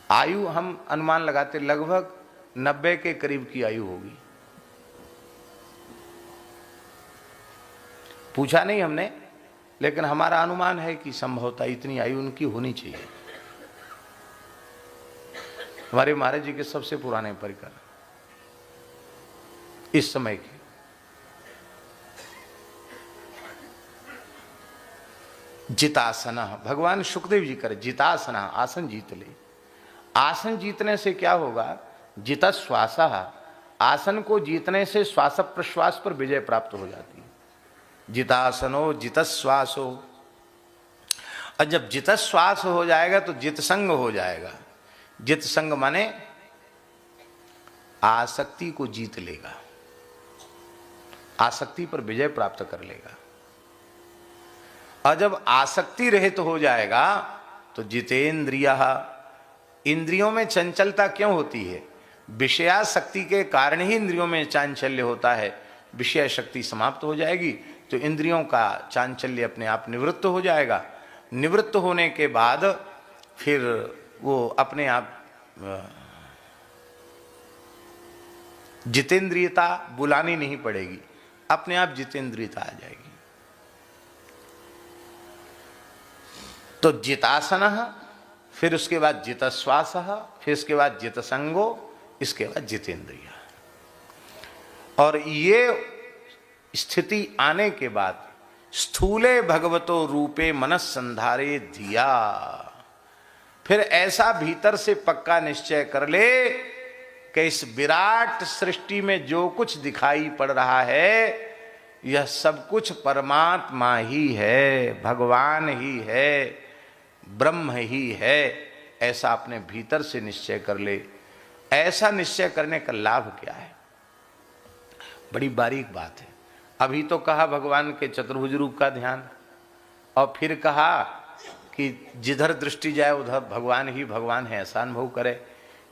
आयु हम अनुमान लगाते लगभग 90 के करीब की आयु होगी। पूछा नहीं हमने, लेकिन हमारा अनुमान है कि संभवतः इतनी आयु उनकी होनी चाहिए। हमारे महाराज जी के सबसे पुराने परिकर इस समय के। जितासना, भगवान सुखदेव जी करे जितासना, आसन जीत ले। आसन जीतने से क्या होगा? जित श्वास, आसन को जीतने से श्वास प्रश्वास पर विजय प्राप्त हो जाती है। जितासनो जित श्वासो, और जब जित श्वास हो जाएगा तो जित संग हो जाएगा। जित संग माने आसक्ति को जीत लेगा, आसक्ति पर विजय प्राप्त कर लेगा। और जब आसक्ति रहित हो जाएगा तो जितेंद्रिय, इंद्रियों में चंचलता क्यों होती है? विषयाशक्ति के कारण ही इंद्रियों में चांचल्य होता है। विषय शक्ति समाप्त हो जाएगी तो इंद्रियों का चांचल्य अपने आप निवृत्त हो जाएगा। निवृत्त होने के बाद फिर वो अपने आप जितेंद्रियता बुलानी नहीं पड़ेगी, अपने आप जितेंद्रियता आ जाएगी। तो जितासन, फिर उसके बाद जितश्वास, फिर उसके बाद जितसंगो, इसके बाद जितेंद्रिय। और ये स्थिति आने के बाद स्थूले भगवतो रूपे मनस संधारे धिया, फिर ऐसा भीतर से पक्का निश्चय कर ले कि इस विराट सृष्टि में जो कुछ दिखाई पड़ रहा है यह सब कुछ परमात्मा ही है, भगवान ही है, ब्रह्म ही है। ऐसा अपने भीतर से निश्चय कर ले। ऐसा निश्चय करने का लाभ क्या है? बड़ी बारीक बात है। अभी तो कहा भगवान के चतुर्भुज रूप का ध्यान, और फिर कहा कि जिधर दृष्टि जाए उधर भगवान ही भगवान है, ऐसा अनुभव करे।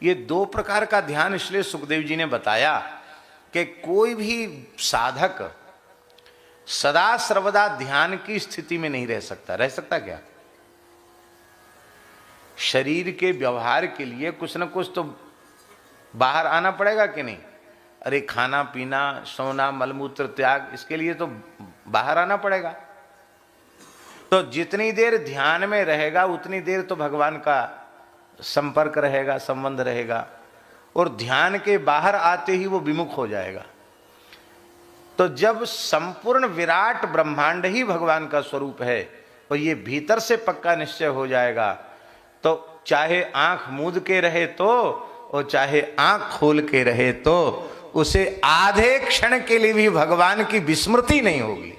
ये 2 प्रकार का ध्यान इसलिए सुखदेव जी ने बताया कि कोई भी साधक सदा सर्वदा ध्यान की स्थिति में नहीं रह सकता। रह सकता क्या? शरीर के व्यवहार के लिए कुछ न कुछ तो बाहर आना पड़ेगा कि नहीं? अरे खाना पीना, सोना, मलमूत्र त्याग, इसके लिए तो बाहर आना पड़ेगा। तो जितनी देर ध्यान में रहेगा उतनी देर तो भगवान का संपर्क रहेगा, संबंध रहेगा, और ध्यान के बाहर आते ही वो विमुख हो जाएगा। तो जब संपूर्ण विराट ब्रह्मांड ही भगवान का स्वरूप है और ये भीतर से पक्का निश्चय हो जाएगा, तो चाहे आंख मूंद के रहे तो और चाहे आंख खोल के रहे तो उसे आधे क्षण के लिए भी भगवान की विस्मृति नहीं होगी।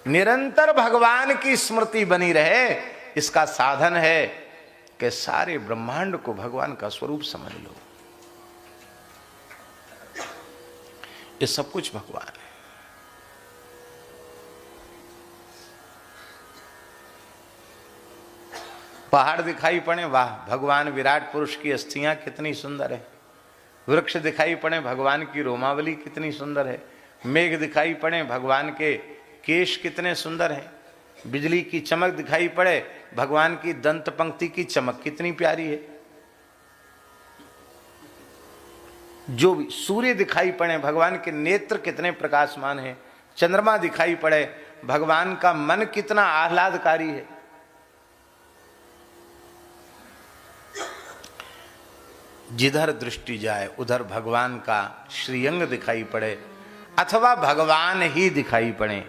निरंतर भगवान की स्मृति बनी रहे, इसका साधन है कि सारे ब्रह्मांड को भगवान का स्वरूप समझ लो। ये सब कुछ भगवान है। पहाड़ दिखाई पड़े, वाह भगवान विराट पुरुष की अस्थियां कितनी सुंदर है। वृक्ष दिखाई पड़े, भगवान की रोमावली कितनी सुंदर है। मेघ दिखाई पड़े, भगवान के केश कितने सुंदर हैं। बिजली की चमक दिखाई पड़े, भगवान की दंत पंक्ति की चमक कितनी प्यारी है। जो भी सूर्य दिखाई पड़े, भगवान के नेत्र कितने प्रकाशमान हैं। चंद्रमा दिखाई पड़े, भगवान का मन कितना आह्लादकारी है। जिधर दृष्टि जाए उधर भगवान का श्रीअंग दिखाई पड़े अथवा भगवान ही दिखाई पड़े।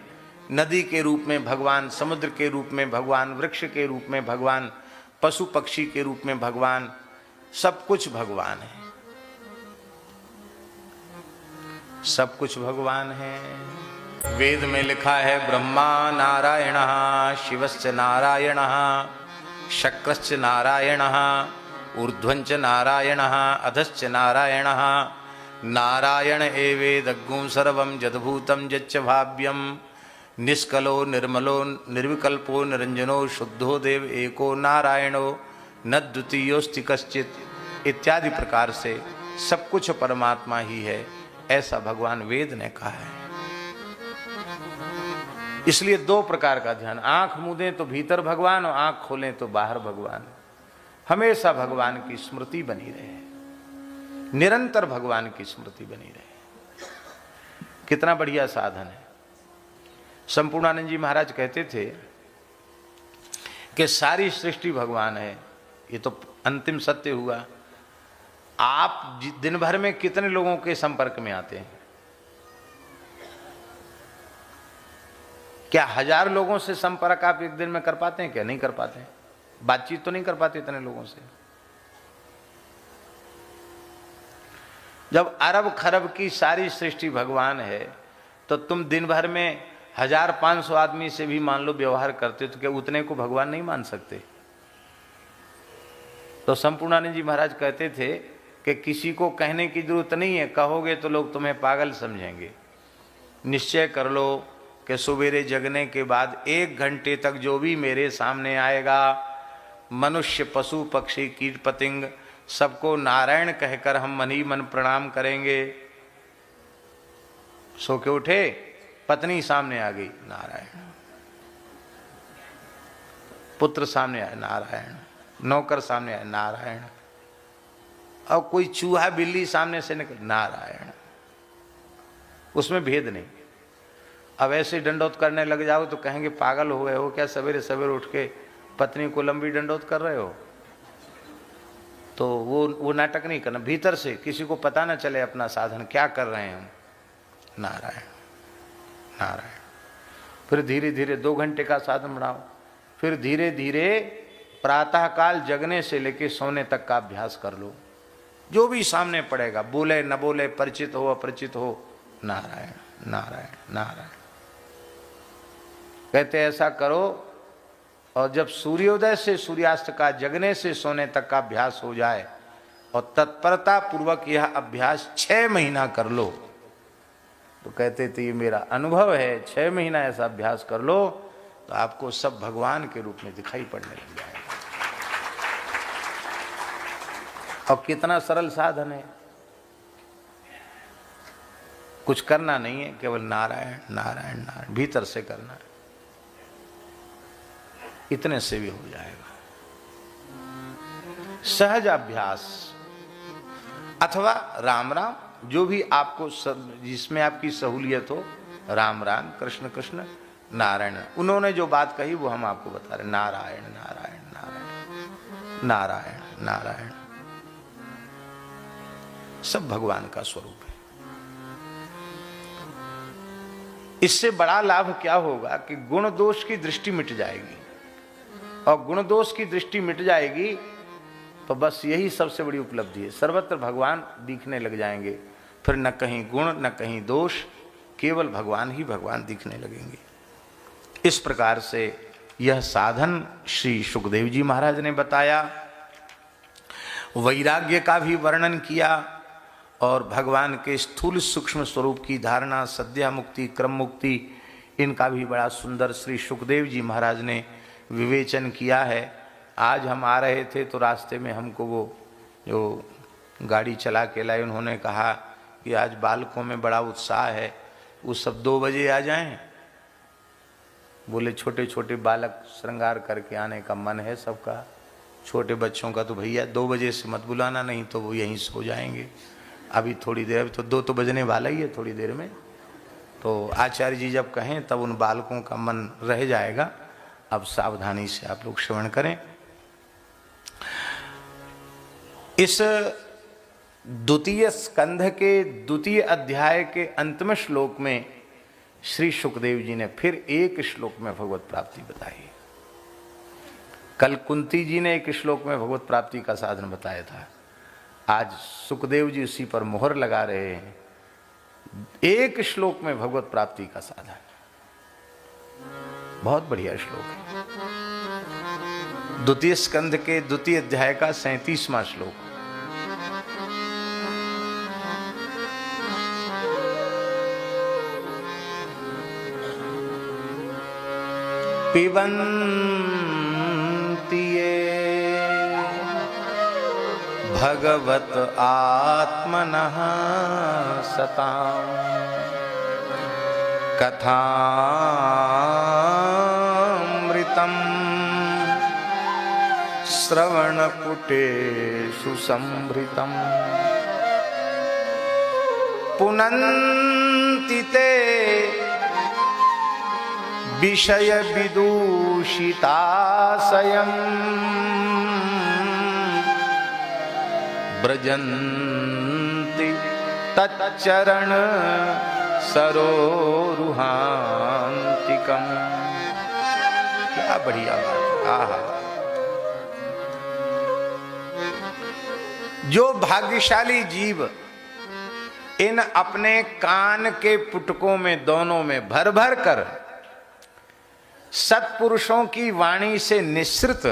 नदी के रूप में भगवान, समुद्र के रूप में भगवान, वृक्ष के रूप में भगवान, पशु पक्षी के रूप में भगवान, सब कुछ भगवान है। सब कुछ भगवान है। वेद में लिखा है ब्रह्मा नारायणः, शिवश्च नारायणः, शक्रश्च नारायणः, ऊर्ध्वञ्च नारायणः, अधश्च नारायणः। नारायण एवेदग्गुं सर्वं यद्भूतं यच्च भाव्यं। निष्कलो निर्मलो निर्विकल्पो निरंजनो शुद्धो देव एको नारायणो न द्वितीयोस्ति कश्चित्। इत्यादि प्रकार से सब कुछ परमात्मा ही है, ऐसा भगवान वेद ने कहा है। इसलिए दो प्रकार का ध्यान, आंख मूंदें तो भीतर भगवान और आंख खोलें तो बाहर भगवान। हमेशा भगवान की स्मृति बनी रहे, निरंतर भगवान की स्मृति बनी रहे। कितना बढ़िया साधन है। संपूर्णानंद जी महाराज कहते थे कि सारी सृष्टि भगवान है। ये तो अंतिम सत्य हुआ। आप दिन भर में कितने लोगों के संपर्क में आते हैं? क्या 1000 लोगों से संपर्क आप एक दिन में कर पाते हैं? क्या नहीं कर पाते हैं? बातचीत तो नहीं कर पाते इतने लोगों से। जब अरब खरब की सारी सृष्टि भगवान है तो तुम दिन भर में 1500 आदमी से भी मान लो व्यवहार करते हो तो क्या उतने को भगवान नहीं मान सकते? तो संपूर्णानंद जी महाराज कहते थे कि किसी को कहने की जरूरत नहीं है, कहोगे तो लोग तुम्हें पागल समझेंगे। निश्चय कर लो कि सवेरे जगने के बाद 1 घंटे तक जो भी मेरे सामने आएगा, मनुष्य पशु पक्षी कीट पतंग सबको नारायण कहकर हम मन ही मन प्रणाम करेंगे। सो के उठे, पत्नी सामने आ गई, नारायण। पुत्र सामने आया, नारायण। नौकर सामने आया, नारायण। और कोई चूहा बिल्ली सामने से निकल, नारायण। उसमें भेद नहीं। अब ऐसे दंडोत करने लग जाओ तो कहेंगे पागल हो गए हो क्या, सवेरे सवेरे उठ के पत्नी को लंबी दंडोत कर रहे हो? तो वो नाटक नहीं करना। भीतर से किसी को पता ना चले अपना साधन क्या कर रहे हैं हम, नारायण नारायण। फिर धीरे धीरे 2 घंटे का साधन बढ़ाओ। फिर धीरे धीरे प्रातःकाल जगने से लेके सोने तक का अभ्यास कर लो। जो भी सामने पड़ेगा, बोले न बोले, परिचित हो अपरिचित हो, नारायण नारायण नारायण कहते ऐसा करो। और जब सूर्योदय से सूर्यास्त का, जगने से सोने तक का अभ्यास हो जाए और तत्परता पूर्वक यह अभ्यास 6 महीना कर लो, तो कहते थे ये मेरा अनुभव है, 6 महीना ऐसा अभ्यास कर लो तो आपको सब भगवान के रूप में दिखाई पड़ने लग जाएगा। और कितना सरल साधन है, कुछ करना नहीं है, केवल नारायण नारायण नारायण भीतर से करना है। इतने से भी हो जाएगा। सहज अभ्यास अथवा राम राम, जो भी आपको जिसमें आपकी सहूलियत हो, राम राम कृष्ण कृष्ण नारायण। उन्होंने जो बात कही वो हम आपको बता रहे, नारायण नारायण नारायण नारायण नारायण। सब भगवान का स्वरूप है। इससे बड़ा लाभ क्या होगा कि गुण दोष की दृष्टि मिट जाएगी। और गुण दोष की दृष्टि मिट जाएगी तो बस यही सबसे बड़ी उपलब्धि है। सर्वत्र भगवान दिखने लग जाएंगे। फिर न कहीं गुण न कहीं दोष, केवल भगवान ही भगवान दिखने लगेंगे। इस प्रकार से यह साधन श्री सुखदेव जी महाराज ने बताया। वैराग्य का भी वर्णन किया और भगवान के स्थूल सूक्ष्म स्वरूप की धारणा, सद्या मुक्ति, क्रम मुक्ति, इनका भी बड़ा सुंदर श्री सुखदेव जी महाराज ने विवेचन किया है। आज हम आ रहे थे तो रास्ते में हमको वो जो गाड़ी चला के लाए, उन्होंने कहा कि आज बालकों में बड़ा उत्साह है, वो सब 2 बजे आ जाएं। बोले छोटे छोटे बालक श्रृंगार करके आने का मन है सबका, छोटे बच्चों का तो भैया 2 बजे से मत बुलाना, नहीं तो वो यहीं सो जाएंगे। अभी थोड़ी देर, अभी तो 2 तो बजने वाला ही है थोड़ी देर में, तो आचार्य जी जब कहें तब उन बालकों का मन रह जाएगा। अब सावधानी से आप लोग श्रवण करें। इस द्वितीय स्कंध के द्वितीय अध्याय के अंतिम श्लोक में श्री सुखदेव जी ने फिर एक श्लोक में भगवत प्राप्ति बताई। कल कुंती जी ने एक श्लोक में भगवत प्राप्ति का साधन बताया था, आज सुखदेव जी उसी पर मोहर लगा रहे हैं, एक श्लोक में भगवत प्राप्ति का साधन। बहुत बढ़िया श्लोक है। द्वितीय स्कंध के द्वितीय अध्याय का 37वां श्लोक। पिबन्ति ये भगवत आत्मनः सतां कथामृतं श्रवणपुटेषु संभृतं पुनन्ति ते विषय विदूषिताशयम् ब्रजन्ति तच्चरण सरोरुहान्तिकम्। क्या बढ़िया बात। आहा, जो भाग्यशाली जीव इन अपने कान के पुटकों में दोनों में भर भर कर सत्पुरुषों की वाणी से निश्रित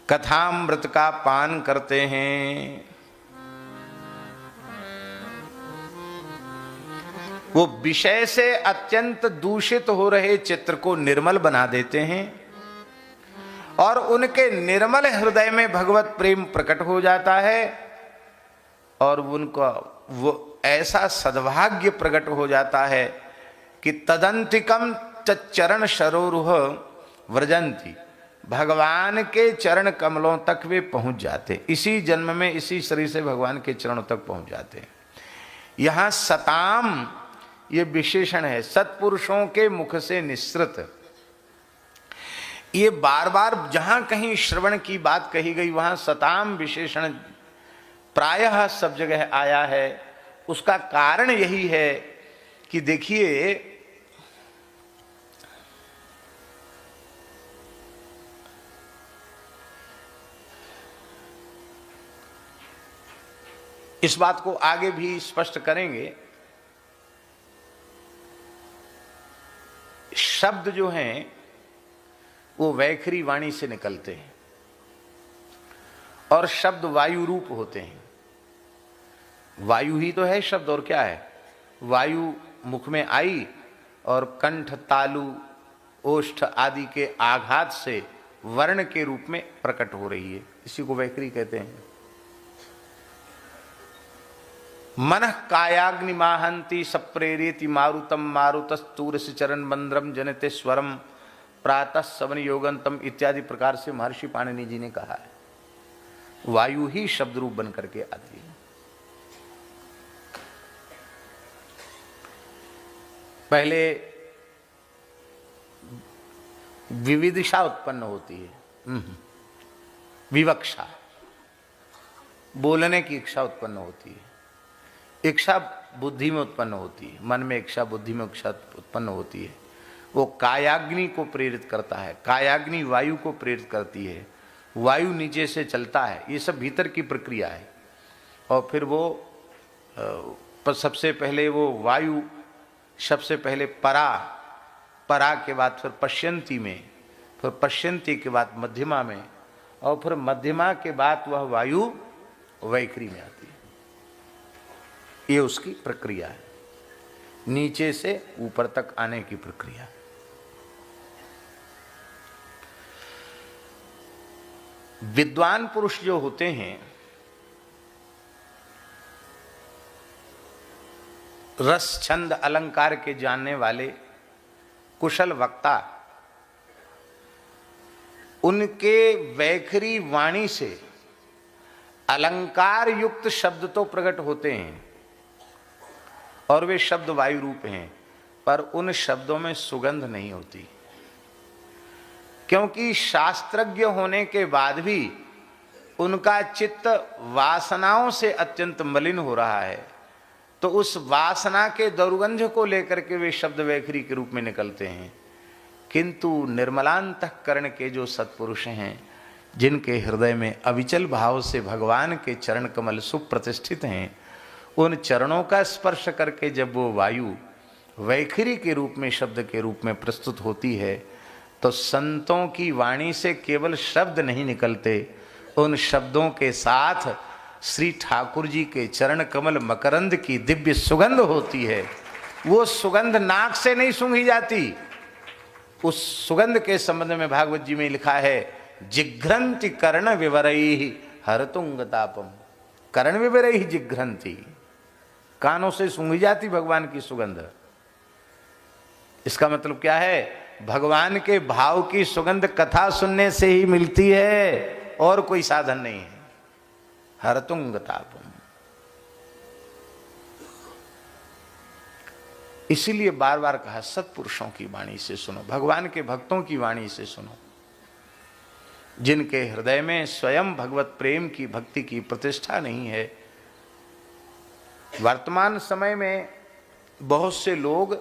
कथामृत का पान करते हैं, वो विषय से अत्यंत दूषित हो रहे चित्र को निर्मल बना देते हैं और उनके निर्मल हृदय में भगवत प्रेम प्रकट हो जाता है और उनका वो ऐसा सद्भाग्य प्रकट हो जाता है कि तदंतिकम चरण सरोरुह व्रजंती, भगवान के चरण कमलों तक वे पहुंच जाते, इसी जन्म में इसी शरीर से भगवान के चरणों तक पहुंच जाते हैं। यहां सताम ये विशेषण है, सत्पुरुषों के मुख से निसृत। ये बार बार जहां कहीं श्रवण की बात कही गई वहां सताम विशेषण प्रायः सब जगह आया है। उसका कारण यही है कि देखिए, इस बात को आगे भी स्पष्ट करेंगे। शब्द जो हैं वो वैखरी वाणी से निकलते हैं और शब्द वायु रूप होते हैं। वायु ही तो है शब्द, और क्या है? वायु मुख में आई और कंठ, तालु, ओष्ठ आदि के आघात से वर्ण के रूप में प्रकट हो रही है, इसी को वैखरी कहते हैं। मनः कायाग्नि माहंती सप्रेरेति मारुतम मारुतस्तूरस्य चरण बंद्रम जनते स्वरम प्रातः सवन योगंतम इत्यादि प्रकार से महर्षि पाणिनि जी ने कहा है। वायु ही शब्द रूप बन करके आती है। पहले विविदिशा उत्पन्न होती है, विवक्षा, बोलने की इच्छा उत्पन्न होती है। इच्छा बुद्धि में उत्पन्न होती है, मन में इच्छा, बुद्धि में इच्छा उत्पन्न होती है। वो कायाग्नि को प्रेरित करता है, कायाग्नि वायु को प्रेरित करती है, वायु नीचे से चलता है। ये सब भीतर की प्रक्रिया है। और फिर वो सबसे पहले वो वायु, सबसे पहले परा, परा के बाद फिर पश्यंती में, फिर पश्यंती के बाद मध्यमा में, और फिर मध्यमा के बाद वह वायु वैखरी में आती है। ये उसकी प्रक्रिया है, नीचे से ऊपर तक आने की प्रक्रिया। विद्वान पुरुष जो होते हैं, रस छंद अलंकार के जानने वाले कुशल वक्ता, उनके वैखरी वाणी से अलंकार युक्त शब्द तो प्रकट होते हैं और वे शब्द वायु रूप हैं, पर उन शब्दों में सुगंध नहीं होती, क्योंकि शास्त्रज्ञ होने के बाद भी उनका चित्त वासनाओं से अत्यंत मलिन हो रहा है। तो उस वासना के दुर्गंध को लेकर के वे शब्द वैखरी के रूप में निकलते हैं। किंतु निर्मलांतःकरण के जो सत्पुरुष हैं, जिनके हृदय में अविचल भाव से भगवान के चरण कमल सुप्रतिष्ठित हैं, उन चरणों का स्पर्श करके जब वो वायु वैखरी के रूप में शब्द के रूप में प्रस्तुत होती है, तो संतों की वाणी से केवल शब्द नहीं निकलते, उन शब्दों के साथ श्री ठाकुर जी के चरण कमल मकरंद की दिव्य सुगंध होती है। वो सुगंध नाक से नहीं सूंघी जाती। उस सुगंध के संबंध में भागवत जी में लिखा है, जिघ्रंति कर्ण विवरैहि हरतुंगतापम। कर्ण विवरैहि जिघ्रंति, कानों से सूंघी जाती भगवान की सुगंध। इसका मतलब क्या है? भगवान के भाव की सुगंध कथा सुनने से ही मिलती है, और कोई साधन नहीं है। हरतुंगतापम। इसीलिए बार बार कहा, सत्पुरुषों की वाणी से सुनो, भगवान के भक्तों की वाणी से सुनो, जिनके हृदय में स्वयं भगवत प्रेम की भक्ति की प्रतिष्ठा नहीं है। वर्तमान समय में बहुत से लोग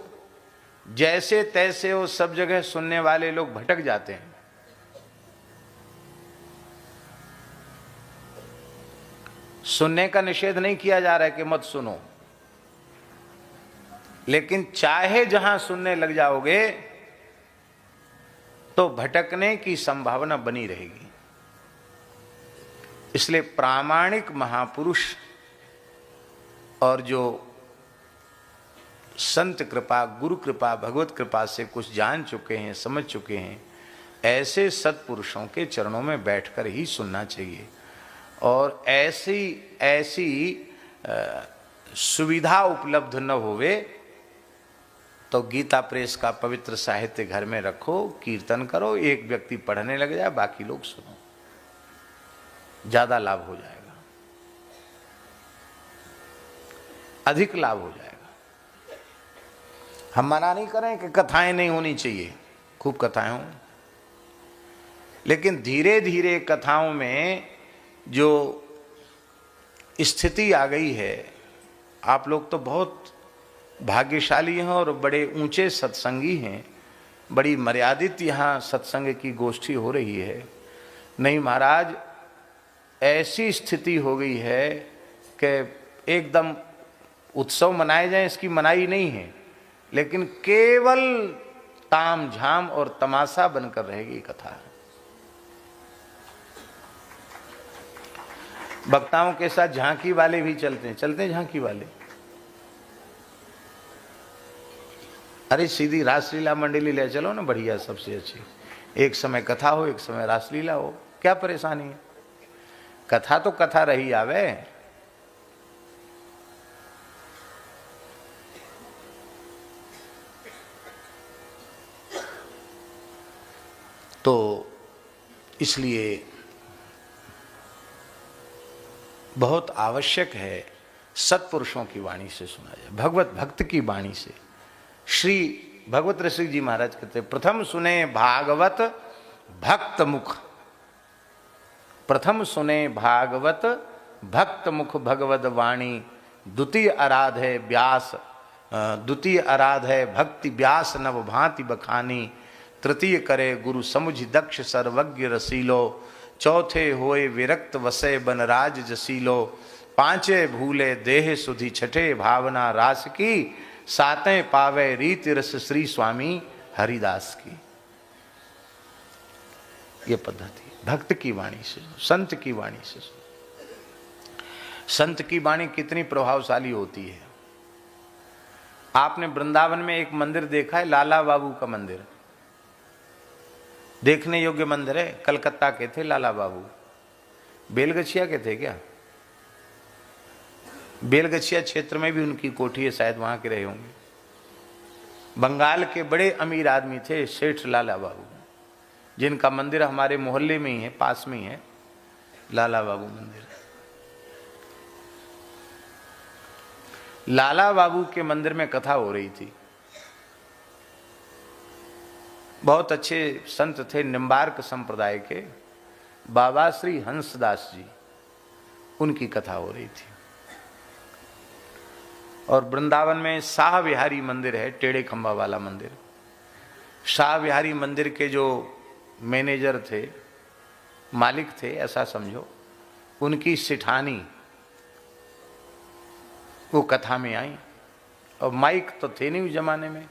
जैसे तैसे वो सब जगह सुनने वाले लोग भटक जाते हैं। सुनने का निषेध नहीं किया जा रहा है कि मत सुनो, लेकिन चाहे जहां सुनने लग जाओगे तो भटकने की संभावना बनी रहेगी। इसलिए प्रामाणिक महापुरुष और जो संत कृपा, गुरु कृपा, भगवत कृपा से कुछ जान चुके हैं, समझ चुके हैं, ऐसे सत्पुरुषों के चरणों में बैठकर ही सुनना चाहिए। और ऐसी सुविधा उपलब्ध न होवे तो गीता प्रेस का पवित्र साहित्य घर में रखो, कीर्तन करो, एक व्यक्ति पढ़ने लग जाए, बाकी लोग सुनो, ज्यादा लाभ हो जाएगा, अधिक लाभ हो जाएगा। हम मना नहीं करें कि कथाएं नहीं होनी चाहिए, खूब कथाएं हों, लेकिन धीरे धीरे कथाओं में जो स्थिति आ गई है, आप लोग तो बहुत भाग्यशाली हैं और बड़े ऊंचे सत्संगी हैं, बड़ी मर्यादित यहाँ सत्संग की गोष्ठी हो रही है। नहीं महाराज, ऐसी स्थिति हो गई है कि एकदम उत्सव मनाए जाएं, इसकी मनाही नहीं है, लेकिन केवल ताम झाम और तमाशा बनकर रहेगी कथा। वक्ताओं के साथ झांकी वाले भी चलते हैं झांकी वाले। अरे सीधी रासलीला मंडली ले चलो ना, बढ़िया, सबसे अच्छी। एक समय कथा हो, एक समय रासलीला हो, क्या परेशानी है? कथा तो कथा रही आवे। तो इसलिए बहुत आवश्यक है सत्पुरुषों की वाणी से सुना जाए, भगवत भक्त की वाणी से। श्री भगवत ऋषि जी महाराज कहते हैं, प्रथम सुने भागवत भक्त मुख, प्रथम सुने भागवत भक्त मुख भगवत वाणी, द्वितीय आराध है व्यास, द्वितीय आराध है भक्ति व्यास नव भांति बखानी, तृतीय करे गुरु समुझ दक्ष सर्वज्ञ रसीलो, चौथे होए विरक्त वसे बनराज जसीलो, पांचे भूले देह सुधि, छठे भावना रास की, सातें पावे रीति रस श्री स्वामी हरिदास की। ये पद्धति भक्त की वाणी से, संत की वाणी से। संत की वाणी कितनी प्रभावशाली होती है। आपने वृंदावन में एक मंदिर देखा है, लाला बाबू का मंदिर, देखने योग्य मंदिर है। कलकत्ता के थे लाला बाबू, बेलगछिया के थे क्या? बेलगछिया क्षेत्र में भी उनकी कोठी है, शायद वहां के रहे होंगे। बंगाल के बड़े अमीर आदमी थे सेठ लाला बाबू, जिनका मंदिर हमारे मोहल्ले में ही है, पास में ही है लाला बाबू मंदिर। लाला बाबू के मंदिर में कथा हो रही थी। बहुत अच्छे संत थे, निम्बार्क संप्रदाय के बाबा श्री हंसदास जी, उनकी कथा हो रही थी। और वृंदावन में शाह विहारी मंदिर है, टेढ़े खंबा वाला मंदिर। शाह विहारी मंदिर के जो मैनेजर थे, मालिक थे ऐसा समझो, उनकी सिठानी वो कथा में आई। और माइक तो थे नहीं उस जमाने में,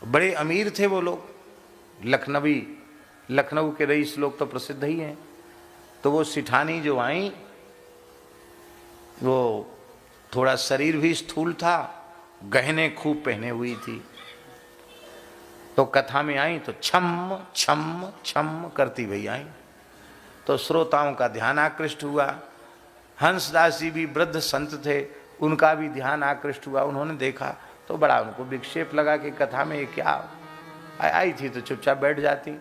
बड़े अमीर थे वो लोग, लखनऊ के रईस लोग तो प्रसिद्ध ही हैं। तो वो सिठानी जो आई, वो थोड़ा शरीर भी स्थूल था, गहने खूब पहने हुई थी। तो कथा में आई तो छम छम छम करती हुई आई। तो श्रोताओं का ध्यान आकृष्ट हुआ। हंसदास जी भी वृद्ध संत थे, उनका भी ध्यान आकृष्ट हुआ। उन्होंने देखा तो बड़ा उनको विक्षेप लगा कि कथा में ये क्या। आई थी तो चुपचाप बैठ जाती,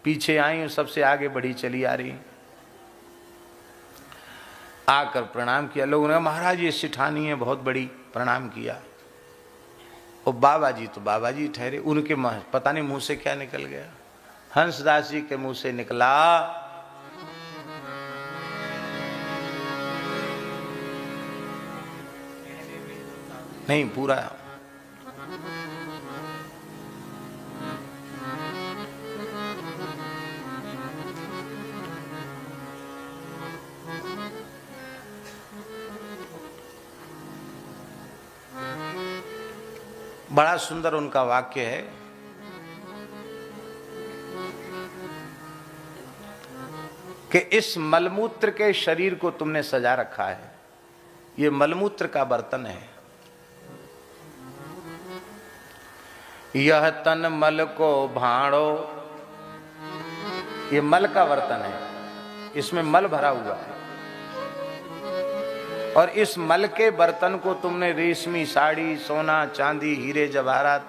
पीछे आई और सबसे आगे बढ़ी चली आ रही। आकर प्रणाम किया। लोगों ने महाराज ये सिठानी है बहुत बड़ी, प्रणाम किया। और बाबा जी तो बाबा जी ठहरे, उनके पता नहीं मुंह से क्या निकल गया। हंसदास जी के मुंह से निकला, नहीं पूरा, बड़ा सुंदर उनका वाक्य है। कि इस मलमूत्र के शरीर को तुमने सजा रखा है, ये मलमूत्र का बर्तन है। यह तन मल को भाड़ो, ये मल का बर्तन है, इसमें मल भरा हुआ है। और इस मल के बर्तन को तुमने रेशमी साड़ी, सोना, चांदी, हीरे जवाहरात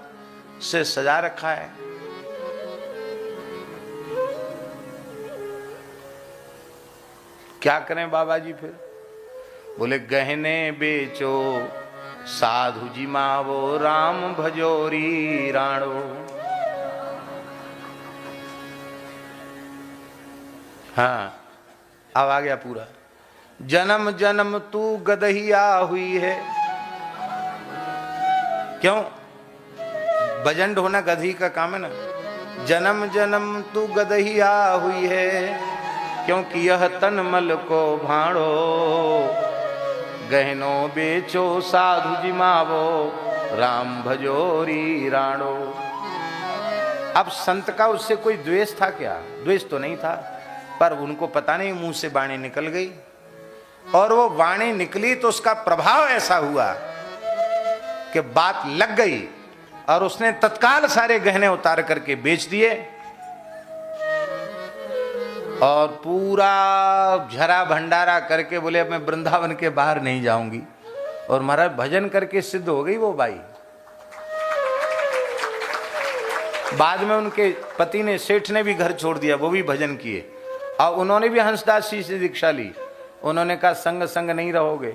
से सजा रखा है। क्या करें बाबा जी फिर? बोले गहने बेचो साधु जी मावो, राम भजोरी राणो। हाँ अब आ गया पूरा। जन्म जन्म तू गदहिया हुई है। क्यों? बजंड होना गधी का काम है ना। जन्म जन्म तू गदहिया हुई है, क्योंकि यह तन मल को भाड़ो, गहनों बेचो साधु जी मावो, राम भजोरी राणो। अब संत का उससे कोई द्वेष था क्या? द्वेष तो नहीं था, पर उनको पता नहीं मुंह से वाणी निकल गई। और वो वाणी निकली तो उसका प्रभाव ऐसा हुआ कि बात लग गई और उसने तत्काल सारे गहने उतार करके बेच दिए और पूरा झरा भंडारा करके बोले अब मैं वृंदावन के बाहर नहीं जाऊंगी। और महाराज भजन करके सिद्ध हो गई वो बाई। बाद में उनके पति ने, सेठ ने भी घर छोड़ दिया, वो भी भजन किए और उन्होंने भी हंसदास जी से दीक्षा ली। उन्होंने कहा संग संग नहीं रहोगे,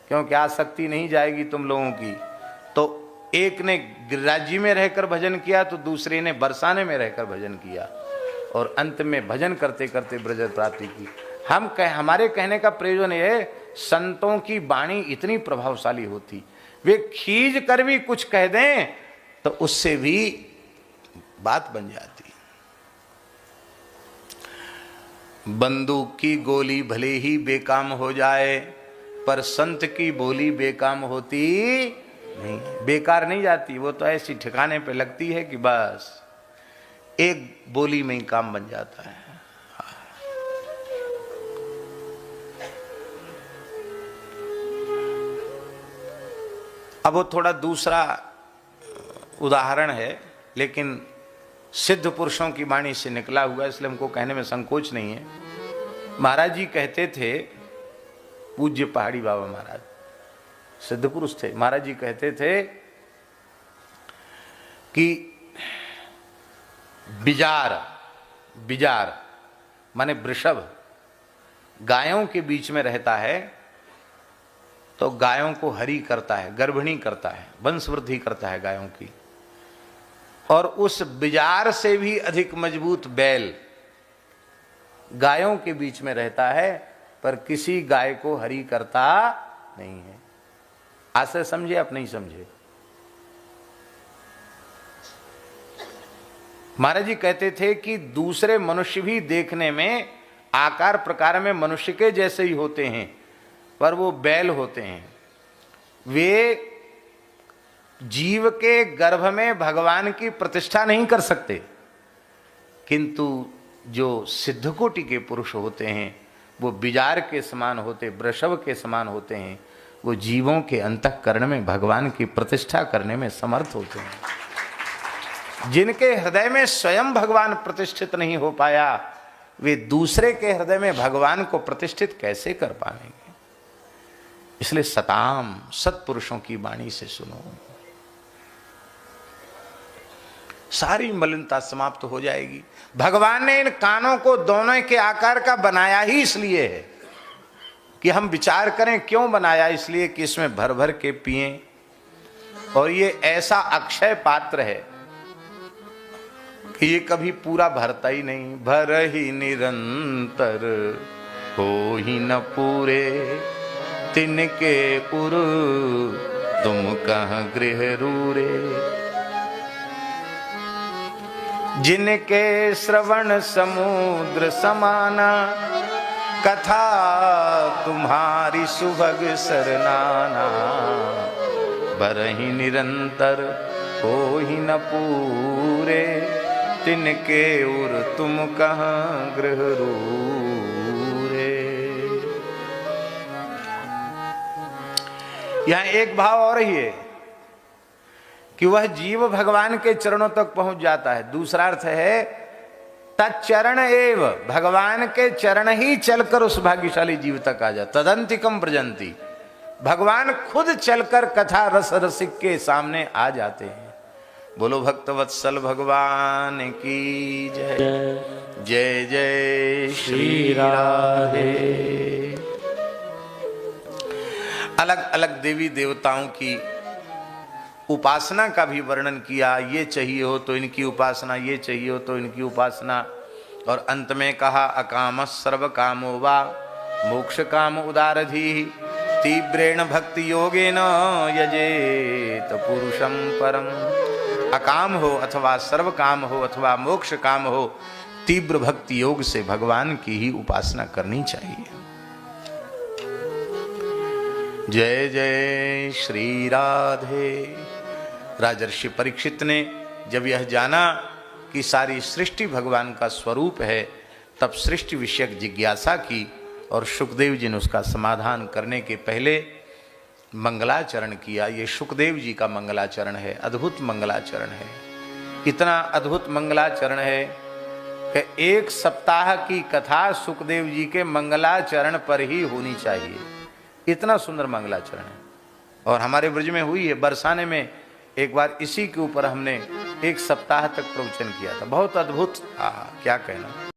क्योंकि आसक्ति नहीं जाएगी तुम लोगों की। तो एक ने गिरिराज जी में रहकर भजन किया तो दूसरे ने बरसाने में रहकर भजन किया और अंत में भजन करते करते ब्रज प्राप्ति की। हमारे कहने का प्रयोजन ये है, संतों की वाणी इतनी प्रभावशाली होती, वे खींच कर भी कुछ कह दें तो उससे भी बात बन जाती। बंदूक की गोली भले ही बेकाम हो जाए, पर संत की बोली बेकाम होती नहीं, बेकार नहीं जाती। वो तो ऐसी ठिकाने पे लगती है कि बस एक बोली में ही काम बन जाता है। अब वो थोड़ा दूसरा उदाहरण है, लेकिन सिद्ध पुरुषों की वाणी से निकला हुआ, इसलिए हमको कहने में संकोच नहीं है। महाराज जी कहते थे, पूज्य पहाड़ी बाबा महाराज सिद्ध पुरुष थे, महाराज जी कहते थे कि बिजार माने वृषभ गायों के बीच में रहता है तो गायों को हरी करता है, गर्भिणी करता है, वंश वृद्धि करता है गायों की। और उस बिजार से भी अधिक मजबूत बैल गायों के बीच में रहता है, पर किसी गाय को हरी करता नहीं है। आज से समझे आप नहीं समझे? महाराज जी कहते थे कि दूसरे मनुष्य भी देखने में आकार प्रकार में मनुष्य के जैसे ही होते हैं, पर वो बैल होते हैं। वे जीव के गर्भ में भगवान की प्रतिष्ठा नहीं कर सकते, किंतु जो सिद्ध कोटि के पुरुष होते हैं वो बिजार के समान होते, वृषभ के समान होते हैं। वो जीवों के अंतःकरण में भगवान की प्रतिष्ठा करने में समर्थ होते हैं। जिनके हृदय में स्वयं भगवान प्रतिष्ठित नहीं हो पाया, वे दूसरे के हृदय में भगवान को प्रतिष्ठित कैसे कर पाएंगे? इसलिए सताम सत्पुरुषों की वाणी से सुनो, सारी मलिनता समाप्त हो जाएगी। भगवान ने इन कानों को दोनों के आकार का बनाया ही इसलिए है कि हम विचार करें क्यों बनाया, इसलिए कि इसमें भर भर के पिएं। और ये ऐसा अक्षय पात्र है कि ये कभी पूरा भरता ही नहीं। भर ही निरंतर हो ही न पूरे, तिनके उर तुम कहाँ गृह रूरे। जिनके श्रवण समुद्र समाना, कथा तुम्हारी सुभग सरनाना। बरहि निरंतर हो ही न पूरे, तिनके उर तुम कहाँ गृह रूरे। यहां एक भाव और ही है कि वह जीव भगवान के चरणों तक पहुंच जाता है। दूसरा अर्थ है तच्चरण एव, भगवान के चरण ही चलकर उस भाग्यशाली जीव तक आ जाता। तदंतिकम प्रजंती, भगवान खुद चलकर कथा रस रसिक के सामने आ जाते हैं। बोलो भक्तवत्सल भगवान की जय। जय जय श्री राधे। अलग अलग देवी देवताओं की उपासना का भी वर्णन किया। ये चाहिए हो तो इनकी उपासना, ये चाहिए हो तो इनकी उपासना। और अंत में कहा अकाम सर्व कामो वा मोक्ष काम उदारधि, तीव्रेण भक्ति योगेन यजेत पुरुषम परम। अकाम हो अथवा सर्व काम हो अथवा मोक्ष काम हो, तीव्र भक्ति योग से भगवान की ही उपासना करनी चाहिए। जय जय श्री राधे। राजर्षि परीक्षित ने जब यह जाना कि सारी सृष्टि भगवान का स्वरूप है, तब सृष्टि विषयक जिज्ञासा की और सुखदेव जी ने उसका समाधान करने के पहले मंगलाचरण किया। ये सुखदेव जी का मंगलाचरण है, अद्भुत मंगलाचरण है। इतना अद्भुत मंगलाचरण है कि एक सप्ताह की कथा सुखदेव जी के मंगलाचरण पर ही होनी चाहिए। इतना सुंदर मंगलाचरण है। और हमारे ब्रज में हुई है, बरसाने में एक बार इसी के ऊपर हमने एक सप्ताह तक प्रवचन किया था। बहुत अद्भुत, क्या कहना।